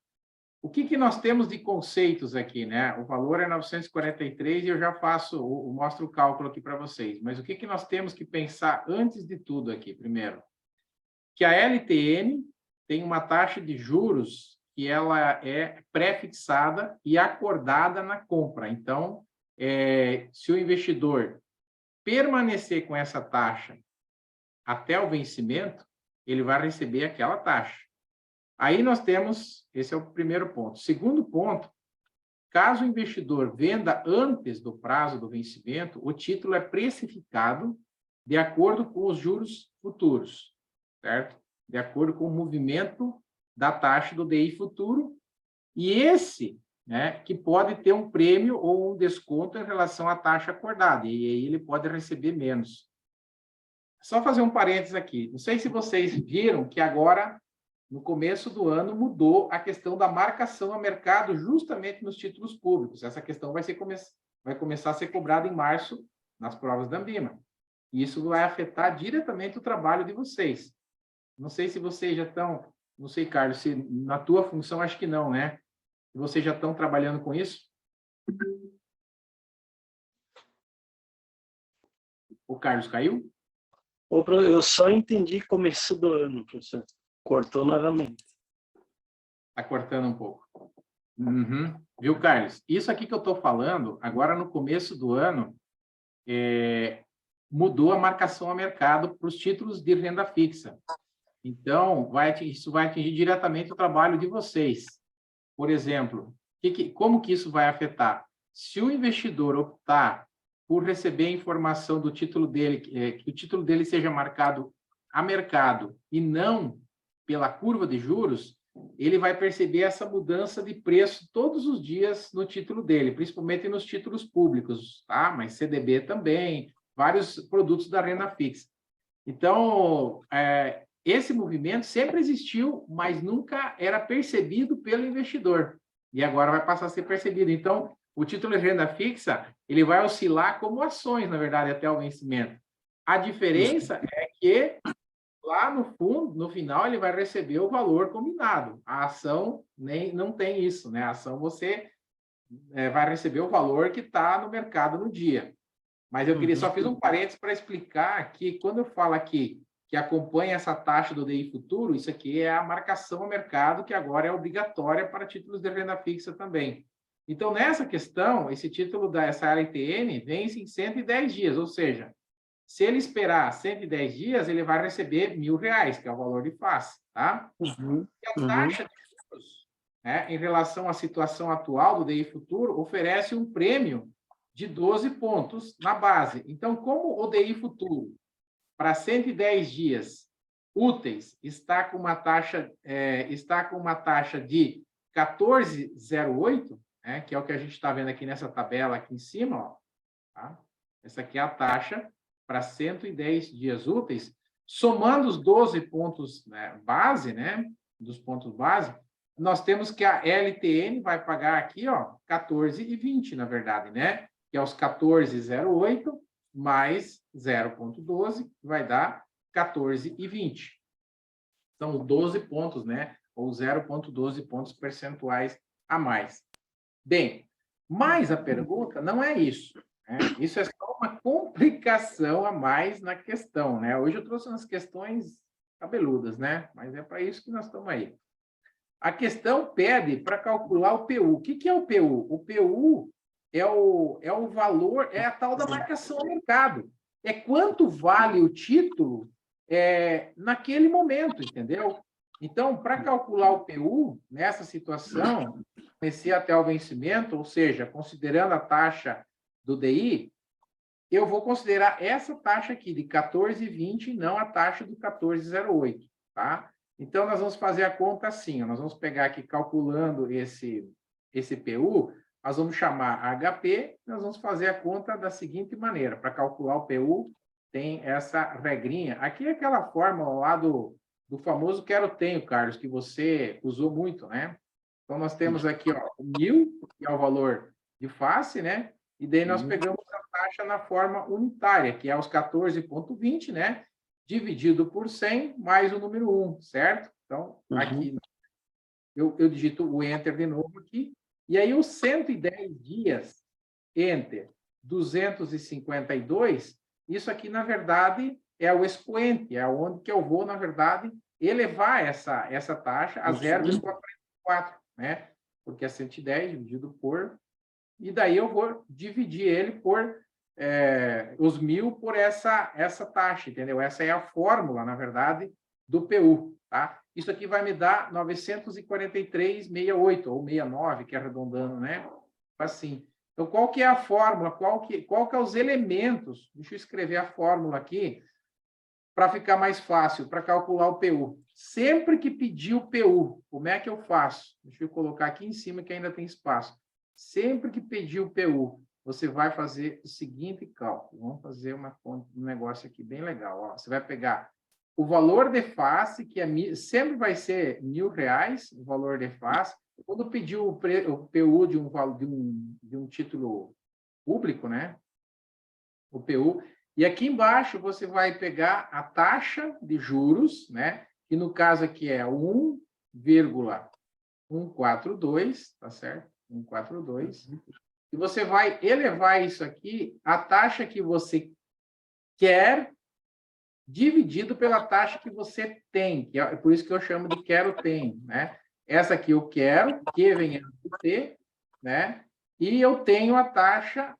O que nós temos de conceitos aqui, né? O valor é 943 e eu já mostro o cálculo aqui para vocês. Mas o que nós temos que pensar antes de tudo aqui, primeiro? Que a LTN tem uma taxa de juros que ela é pré-fixada e acordada na compra. Então, se o investidor permanecer com essa taxa até o vencimento, ele vai receber aquela taxa. Aí nós temos, esse é o primeiro ponto. Segundo ponto, caso o investidor venda antes do prazo do vencimento, o título é precificado de acordo com os juros futuros, certo? De acordo com o movimento da taxa do DI futuro, e esse, né, que pode ter um prêmio ou um desconto em relação à taxa acordada, e aí ele pode receber menos. Só fazer um parênteses aqui. Não sei se vocês viram que agora no começo do ano, mudou a questão da marcação a mercado justamente nos títulos públicos. Essa questão vai começar a ser cobrada em março nas provas da Anbima. E isso vai afetar diretamente o trabalho de vocês. Não sei se vocês já estão... Não sei, Carlos, se na tua função, acho que não, né? Vocês já estão trabalhando com isso? O Carlos caiu? Eu só entendi começo do ano, professor. Cortou novamente. Está cortando um pouco. Uhum. Viu, Carlos? Isso aqui que eu estou falando, agora no começo do ano, mudou a marcação a mercado para os títulos de renda fixa. Então, isso vai atingir diretamente o trabalho de vocês. Por exemplo, como que isso vai afetar? Se o investidor optar por receber a informação do título dele, que o título dele seja marcado a mercado e não pela curva de juros, ele vai perceber essa mudança de preço todos os dias no título dele, principalmente nos títulos públicos, tá? Mas CDB também, vários produtos da renda fixa. Então, esse movimento sempre existiu, mas nunca era percebido pelo investidor. E agora vai passar a ser percebido. Então, o título de renda fixa, ele vai oscilar como ações, na verdade, até o vencimento. A diferença é que lá no fundo, no final, ele vai receber o valor combinado. A ação não tem isso, né? A ação você vai receber o valor que está no mercado no dia. Mas eu só fiz um parênteses para explicar que quando eu falo aqui que acompanha essa taxa do DI futuro, isso aqui é a marcação ao mercado que agora é obrigatória para títulos de renda fixa também. Então, nessa questão, esse título dessa LTN vence em 110 dias, ou seja, se ele esperar 110 dias, ele vai receber R$1.000, que é o valor de face, tá? E a taxa de juros, né, em relação à situação atual do DI futuro, oferece um prêmio de 12 pontos na base. Então, como o DI futuro, para 110 dias úteis, está com uma taxa de 14,08, né, que é o que a gente está vendo aqui nessa tabela aqui em cima, ó, tá? Essa aqui é a taxa para 110 dias úteis, somando os 12 pontos, né, base, né, dos pontos base, nós temos que a LTN vai pagar aqui, ó, 14,20, na verdade, né? Que é os 14,08 mais 0,12, vai dar 14,20. São 12 pontos, né? Ou 0,12 pontos percentuais a mais. Bem, mas a pergunta não é isso, né? Isso é só uma complicação a mais na questão, né? Hoje eu trouxe umas questões cabeludas, né? Mas é para isso que nós estamos aí. A questão pede para calcular o PU. O que é o PU? O PU é o valor, é a tal da marcação ao mercado. É quanto vale o título naquele momento, entendeu? Então, para calcular o PU, nessa situação, vencer até o vencimento, ou seja, considerando a taxa do DI, eu vou considerar essa taxa aqui de 14,20 e não a taxa do 14,08, tá? Então, nós vamos fazer a conta assim, ó, nós vamos pegar aqui, calculando esse PU, nós vamos chamar HP, nós vamos fazer a conta da seguinte maneira, para calcular o PU, tem essa regrinha. Aqui é aquela fórmula lá do famoso quero-tenho, Carlos, que você usou muito, né? Então, nós temos aqui, ó, 1.000, que é o valor de face, né? E daí nós pegamos a taxa na forma unitária, que é os 14,20, né? Dividido por 100, mais o número 1, certo? Então, aqui, eu digito o Enter de novo aqui, e aí os 110 dias, Enter, 252, isso aqui, na verdade, é o expoente, é onde que eu vou, na verdade, elevar essa taxa a 0,44, né? Porque é 110 dividido por... E daí eu vou dividir ele por os 1.000 por essa taxa, entendeu? Essa é a fórmula, na verdade, do PU, tá? Isso aqui vai me dar 943,68, ou 69, que é arredondando, né? Assim. Então, qual que é a fórmula? Qual que é os elementos? Deixa eu escrever a fórmula aqui, para ficar mais fácil, para calcular o PU. Sempre que pedir o PU, como é que eu faço? Deixa eu colocar aqui em cima, que ainda tem espaço. Sempre que pedir o PU, você vai fazer o seguinte cálculo. Vamos fazer um negócio aqui bem legal. Ó. Você vai pegar o valor de face, que sempre vai ser R$1.000, o valor de face. Quando pedir o PU de um título público, né? O PU. E aqui embaixo você vai pegar a taxa de juros, né? Que no caso aqui é 1,142, tá certo? 142. E você vai elevar isso aqui, a taxa que você quer, dividido pela taxa que você tem, que é por isso que eu chamo de quero-tenho, né? Essa aqui eu quero, que venha do T, né? E eu tenho a taxa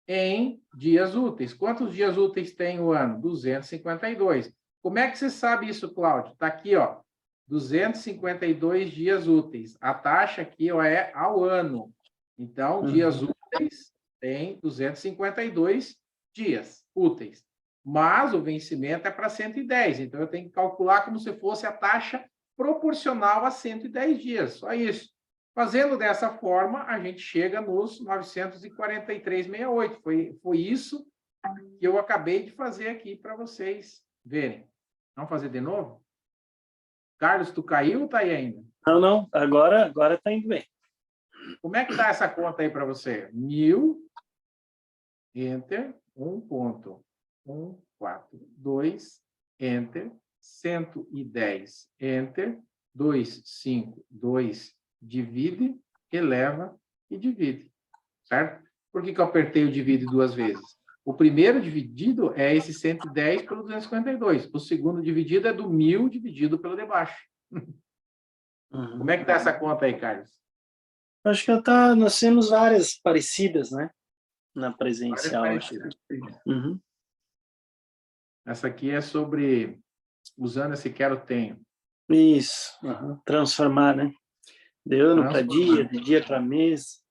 em dias úteis. Quantos dias úteis tem o ano? 252. Como é que você sabe isso, Cláudio? Está aqui, ó, 252 dias úteis. A taxa aqui, ó, é ao ano. Então, dias úteis tem 252 dias úteis. Mas o vencimento é para 110. Então, eu tenho que calcular como se fosse a taxa proporcional a 110 dias. Só isso. Fazendo dessa forma, a gente chega nos 943,68. Foi isso que eu acabei de fazer aqui para vocês verem. Vamos fazer de novo? Carlos, tu caiu ou está aí ainda? Não. Agora está indo bem. Como é que está essa conta aí para você? 1.000, Enter, 1,142, Enter, 110, Enter, 252, divide, eleva e divide, certo? Por que eu apertei o divide duas vezes? O primeiro dividido é esse 110 pelo 252. O segundo dividido é do 1.000 dividido pelo de baixo. Como é que está essa conta aí, Carlos? Acho que nós temos várias parecidas, né? Na presencial. Essa aqui é sobre usando esse quero-tenho. Isso. Transformar, né? De ano para dia, de dia para mês.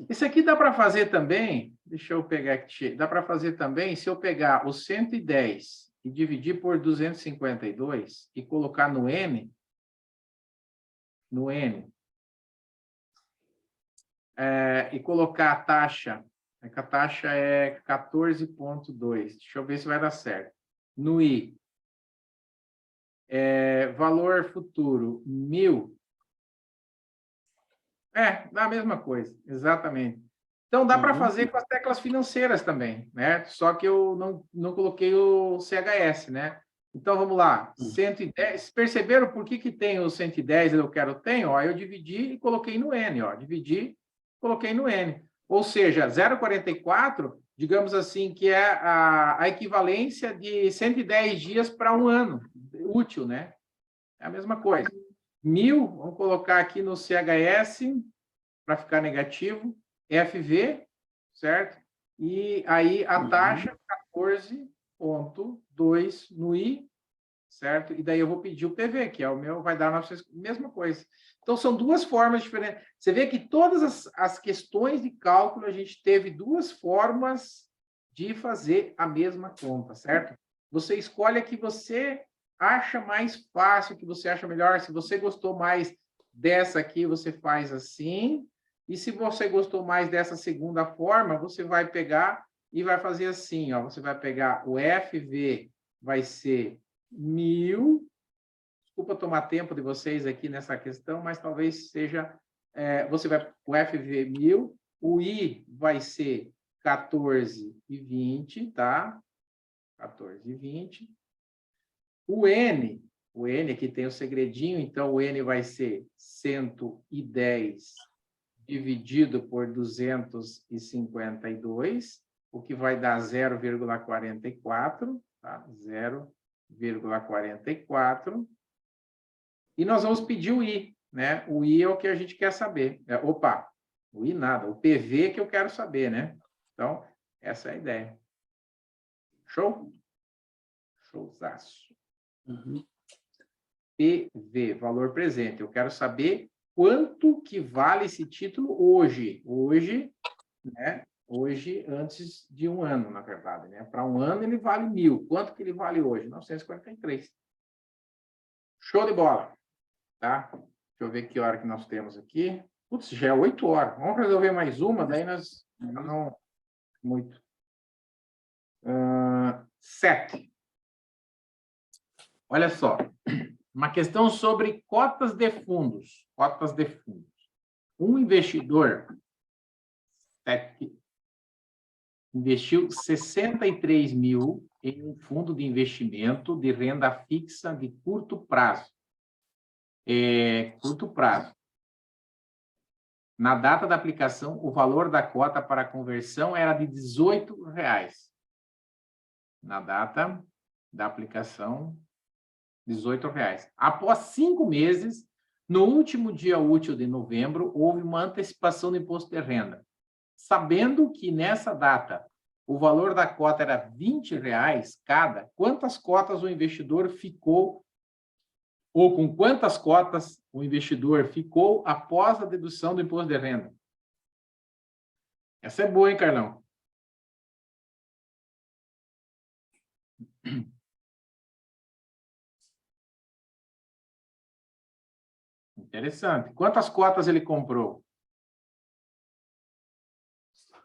Isso aqui dá para fazer também, deixa eu pegar aqui, dá para fazer também se eu pegar o 110 e dividir por 252 e colocar no N, e colocar a taxa, que a taxa é 14,2, deixa eu ver se vai dar certo. No I, valor futuro, 1.000, dá a mesma coisa, exatamente. Então, dá para fazer com as teclas financeiras também, né? Só que eu não coloquei o CHS, né? Então, vamos lá. 110. Perceberam por que tem o 110 e eu tenho? Ó, eu dividi e coloquei no N. Ó, dividi, coloquei no N. Ou seja, 0,44, digamos assim, que é a equivalência de 110 dias para um ano útil, né? É a mesma coisa. 1.000, vamos colocar aqui no CHS, para ficar negativo, FV, certo? E aí a taxa 14,2 no I, certo? E daí eu vou pedir o PV, que é o meu, vai dar 900, mesma coisa. Então, são duas formas diferentes. Você vê que todas as questões de cálculo, a gente teve duas formas de fazer a mesma conta, certo? Você escolhe a que você acha mais fácil, que você acha melhor. Se você gostou mais dessa aqui, você faz assim. E se você gostou mais dessa segunda forma, você vai pegar e vai fazer assim, ó. Você vai pegar o FV, vai ser 1.000. Desculpa tomar tempo de vocês aqui nessa questão, mas talvez seja... você vai o FV 1.000, o I vai ser 14,20, tá? 14,20. O N aqui tem o segredinho, então o N vai ser 110 dividido por 252, o que vai dar 0,44, tá? 0,44. E nós vamos pedir o I, né? O I é o que a gente quer saber. Opa, o I nada, o PV que eu quero saber, né? Então, essa é a ideia. Show? Showzaço. Uhum. PV, valor presente. Eu quero saber quanto que vale esse título hoje. Hoje, né? Hoje, antes de um ano, na verdade, né? Para um ano, ele vale 1.000. Quanto que ele vale hoje? 943. Show de bola. Tá? Deixa eu ver que hora que nós temos aqui. Putz, já é 8 horas. Vamos resolver mais uma, daí nós... Não, muito. 7. Olha só. Uma questão sobre cotas de fundos. Cotas de fundos. Um investidor investiu 63 mil em um fundo de investimento de renda fixa de curto prazo. Curto prazo. Na data da aplicação, o valor da cota para conversão era de R$18. Na data da aplicação, R$18. Após 5 meses, no último dia útil de novembro, houve uma antecipação do imposto de renda. Sabendo que nessa data o valor da cota era R$20 cada, quantas cotas o investidor ficou, ou com quantas cotas o investidor ficou após a dedução do imposto de renda? Essa é boa, hein, Carlão? Interessante. Quantas cotas ele comprou?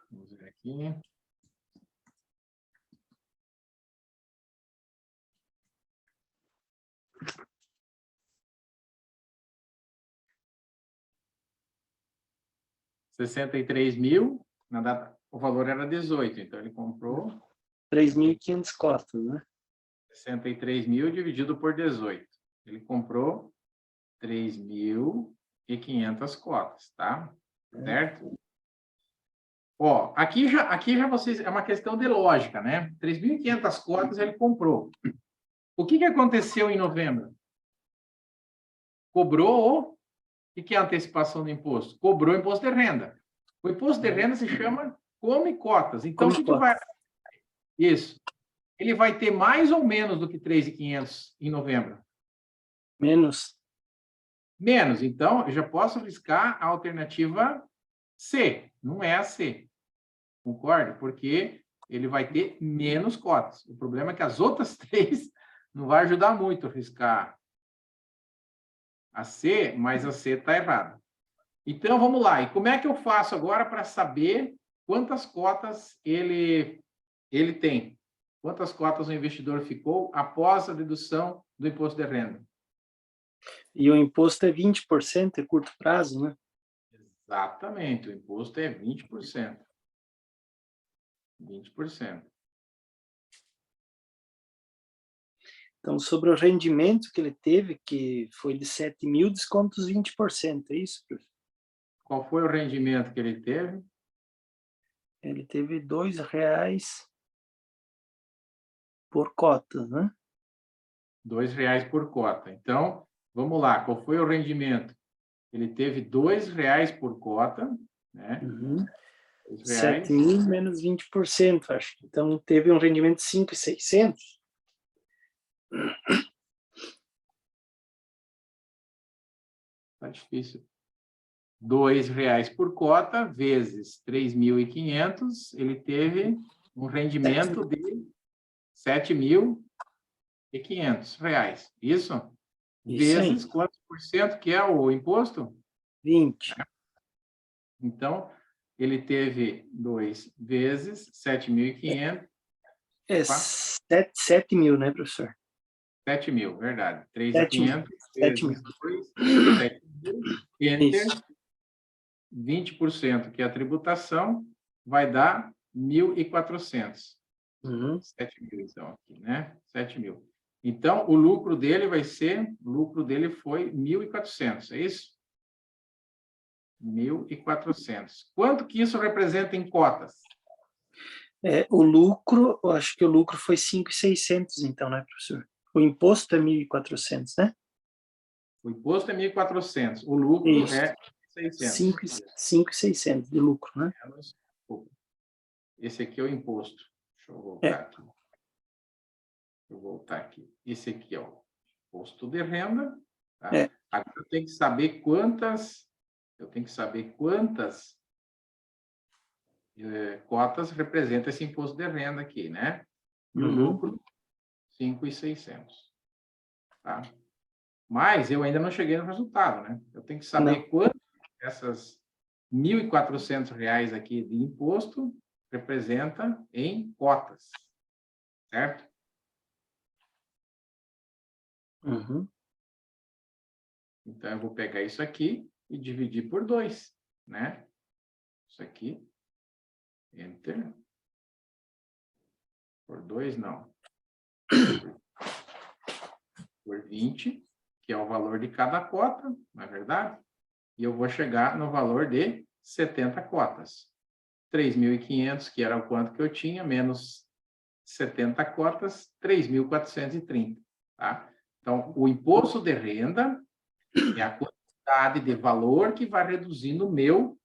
Vamos ver aqui. R$63.000, na data, o valor era 18, então ele comprou 3.500 cotas, né? 63.000 dividido por 18. Ele comprou 3.500 cotas, tá? Certo? Ó, aqui já vocês, é uma questão de lógica, né? 3.500 cotas ele comprou. O que aconteceu em novembro? Cobrou o que é a antecipação do imposto? Cobrou o imposto de renda. O imposto de renda se chama come cotas. Então, o que vai... Isso. Ele vai ter mais ou menos do que 3.500 em novembro? Menos. Menos. Então, eu já posso riscar a alternativa C. Não é a C. Concorda? Porque ele vai ter menos cotas. O problema é que as outras 3 não vai ajudar muito a riscar a C, mas a C está errada. Então, vamos lá. E como é que eu faço agora para saber quantas cotas ele tem? Quantas cotas o investidor ficou após a dedução do imposto de renda? E o imposto é 20%, é curto prazo, né? Exatamente. O imposto é 20%. 20%. Então, sobre o rendimento que ele teve, que foi de 7.000, desconta os 20%, é isso, professor? Qual foi o rendimento que ele teve? Ele teve R$2 por cota, né? R$2 por cota. Então, Vamos lá, qual foi o rendimento? Ele teve R$ 2 por cota, né? Uhum. R$ 7.000 menos 20%, acho. Então, teve um rendimento de 5.600. Tá difícil. R$ 2 por cota, vezes 3.500, ele teve um rendimento de R$ 7.500. Isso? Isso aí. Vezes quantos por cento que é o imposto? 20. Então, ele teve 2 vezes 7.500. É 7.000, né, professor? 7.000, verdade. 7.000. 3.500 7.000. vezes 2, 7.000. Enter, Isso. 20%, que é a tributação, vai dar 1.400. Uhum. 7.000, então, aqui, né? 7.000. Então, o lucro dele foi 1.400, é isso? 1.400. Quanto que isso representa em cotas? O lucro, eu acho que o lucro foi 5.600, então, né, professor? O imposto é 1.400, né? O imposto é 1.400, o lucro Isso. é 600. 5.600 de lucro, né? Esse aqui é o imposto. Deixa eu voltar aqui. Esse aqui é o imposto de renda. Tá? Agora eu tenho que saber quantas cotas representa esse imposto de renda aqui, né? E o lucro, 5.600. Tá? Mas eu ainda não cheguei no resultado, né? Eu tenho que saber quanto essas R$ 1.400 aqui de imposto representa em cotas, certo? Uhum. Então, eu vou pegar isso aqui e dividir por 2, né? Isso aqui, enter. Por 2, não. Por 20, que é o valor de cada cota, não é verdade? E eu vou chegar no valor de 70 cotas. 3.500, que era o quanto que eu tinha, menos 70 cotas, 3.430, tá? Então, o imposto de renda é a quantidade de valor que vai reduzindo o meu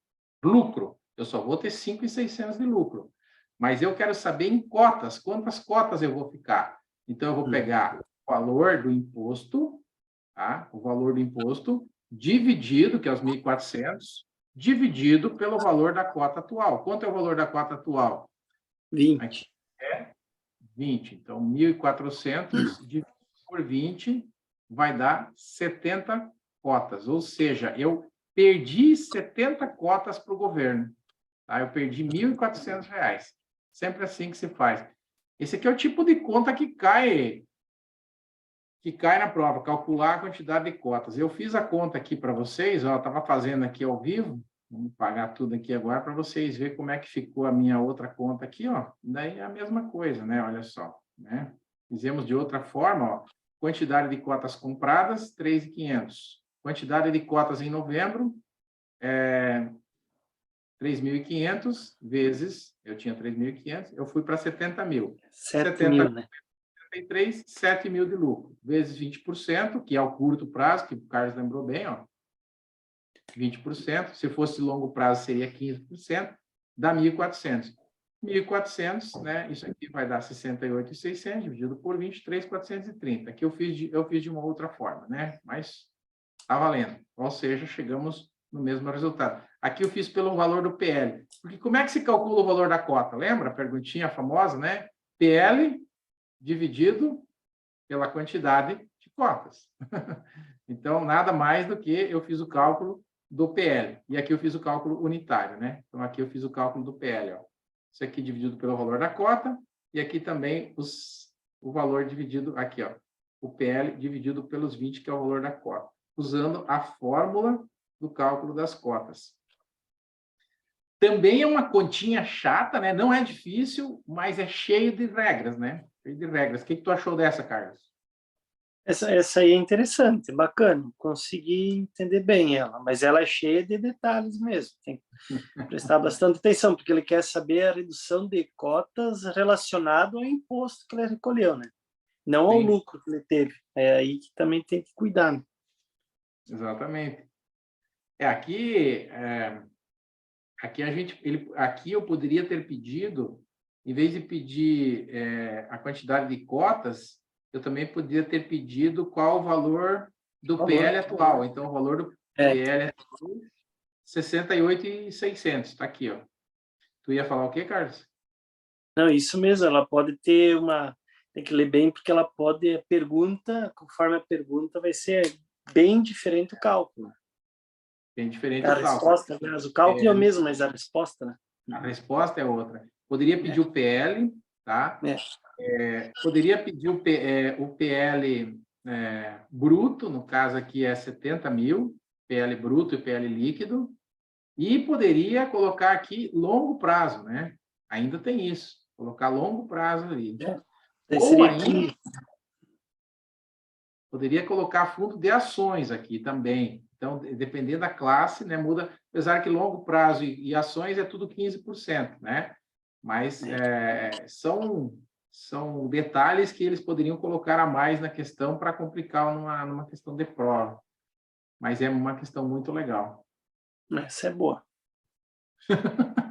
lucro. Eu só vou ter 5.600 de lucro. Mas eu quero saber em cotas, quantas cotas eu vou ficar. Então, eu vou pegar o valor do imposto, tá? O valor do imposto dividido, que é os 1.400, dividido pelo valor da cota atual. Quanto é o valor da cota atual? 20. Aqui é 20. Então, 1.400 dividido por 20 vai dar 70 cotas. Ou seja, eu perdi 70 cotas para o governo. Tá? Eu perdi R$ 1.400. Sempre assim que se faz. Esse aqui é o tipo de conta que cai na prova, calcular a quantidade de cotas. Eu fiz a conta aqui para vocês, estava fazendo aqui ao vivo, vamos pagar tudo aqui agora para vocês verem como é que ficou a minha outra conta aqui, ó. Daí é a mesma coisa, né? Olha só, né? Fizemos de outra forma, ó. Quantidade de cotas compradas, 3.500. Quantidade de cotas em novembro, 3.500 vezes, eu tinha 3.500, eu fui para 70.000. 7.000, né? 73, 7.000 de lucro, vezes 20%, que é o curto prazo, que o Carlos lembrou bem, ó. 20%, se fosse longo prazo seria 15%, dá 1.400. 1.400, né? Isso aqui vai dar 68.600 dividido por 23.430. Aqui eu fiz de uma outra forma, né? Mas tá valendo. Ou seja, chegamos no mesmo resultado. Aqui eu fiz pelo valor do PL. Porque como é que se calcula o valor da cota? Lembra a perguntinha famosa, né? PL dividido pela quantidade de cotas. Então, nada mais do que eu fiz o cálculo do PL. E aqui eu fiz o cálculo unitário, né? Então, aqui eu fiz o cálculo do PL, ó. Isso aqui dividido pelo valor da cota, e aqui também o valor dividido, aqui, ó, o PL dividido pelos 20, que é o valor da cota, usando a fórmula do cálculo das cotas. Também é uma continha chata, né? Não é difícil, mas é cheio de regras, né? Cheio de regras. O que tu achou dessa, Carlos? Essa aí é interessante, bacana. Consegui entender bem ela, mas ela é cheia de detalhes mesmo. Tem que prestar bastante atenção, porque ele quer saber a redução de cotas relacionado ao imposto que ele recolheu, né? Não ao Sim. lucro que ele teve. É aí que também tem que cuidar, né? Exatamente. Aqui eu poderia ter pedido, em vez de pedir a quantidade de cotas, eu também poderia ter pedido qual o valor do PL atual. Então, o valor do PL atual é 68.600. Está aqui, ó. Tu ia falar o quê, Carlos? Não, isso mesmo, ela pode ter uma... Tem que ler bem, porque ela pode... Conforme a pergunta, vai ser bem diferente o cálculo. Bem diferente A o cálculo. resposta, aliás, o cálculo é o mesmo, mas a resposta, né? A resposta é outra. Poderia pedir o PL, tá? Poderia pedir o PL bruto, no caso aqui é 70 mil, PL bruto e PL líquido, e poderia colocar aqui longo prazo, né? Ainda tem isso, colocar longo prazo ali. Ou ainda, poderia colocar fundo de ações aqui também. Então, dependendo da classe, né, muda, apesar que longo prazo e ações é tudo 15%, né? Mas são detalhes que eles poderiam colocar a mais na questão para complicar numa questão de prova. Mas é uma questão muito legal. Essa é boa.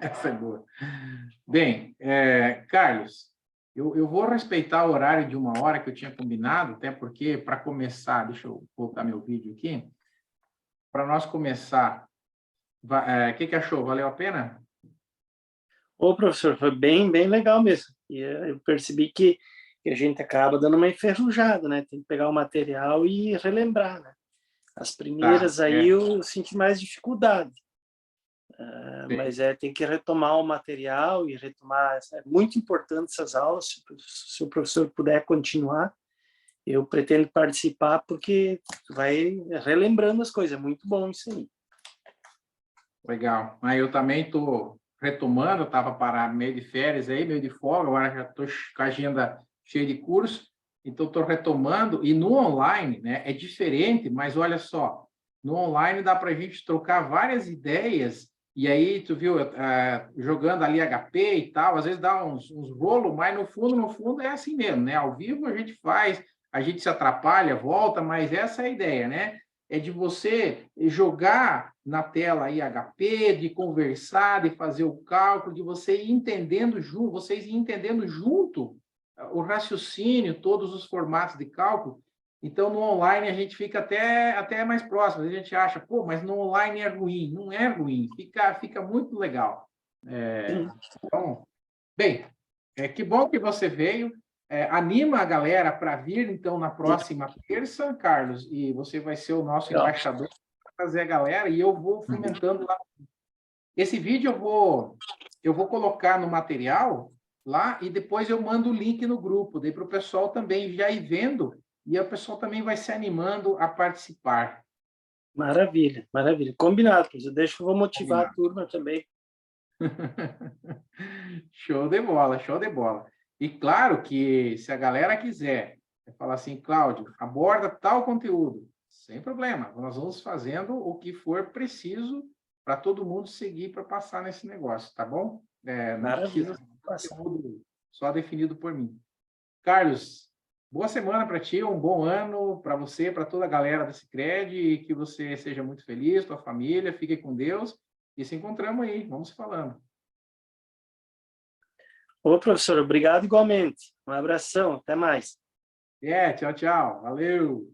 Essa é boa. Bem, Carlos, eu vou respeitar o horário de 1 hora que eu tinha combinado, até porque, para começar, deixa eu voltar meu vídeo aqui, para nós começar, o que achou? Valeu a pena? Ô, professor, foi bem legal mesmo. E eu percebi que a gente acaba dando uma enferrujada, né? Tem que pegar o material e relembrar, né? As primeiras aí eu senti mais dificuldade. Mas tem que retomar o material e retomar... É muito importante essas aulas, se o professor puder continuar. Eu pretendo participar porque vai relembrando as coisas. É muito bom isso aí. Legal. Aí eu também estou retomando, eu estava parado meio de férias aí, meio de folga, agora já estou com a agenda cheia de curso, então estou retomando, e no online, né, é diferente, mas olha só, no online dá para a gente trocar várias ideias, e aí, tu viu, jogando ali HP e tal, às vezes dá uns rolos, mas no fundo é assim mesmo, né? Ao vivo a gente faz, a gente se atrapalha, volta, mas essa é a ideia, né? É de você jogar na tela aí HP, de conversar, de fazer o cálculo, de você ir entendendo junto, vocês ir entendendo junto o raciocínio, todos os formatos de cálculo. Então, no online, a gente fica até mais próximo. A gente acha, pô, mas no online é ruim. Não é ruim, fica muito legal. Então, bem, que bom que você veio. Anima a galera para vir, então, na próxima terça, Carlos, e você vai ser o nosso embaixador para trazer a galera, e eu vou fomentando lá. Esse vídeo eu vou colocar no material lá, e depois eu mando o link no grupo, daí para o pessoal também já ir vendo, e o pessoal também vai se animando a participar. Maravilha, maravilha. Combinado, professor. Deixa que eu vou motivar a turma também. Show de bola, show de bola. E claro que se a galera quiser falar assim, Cláudio, aborda tal conteúdo, sem problema, nós vamos fazendo o que for preciso para todo mundo seguir para passar nesse negócio, tá bom? Não precisa ser conteúdo só definido por mim. Carlos, boa semana para ti, um bom ano para você, para toda a galera da Sicredi, e que você seja muito feliz, tua família, fique com Deus e se encontramos aí, vamos falando. Ô, professor, obrigado igualmente. Um abração, até mais. Tchau, tchau. Valeu.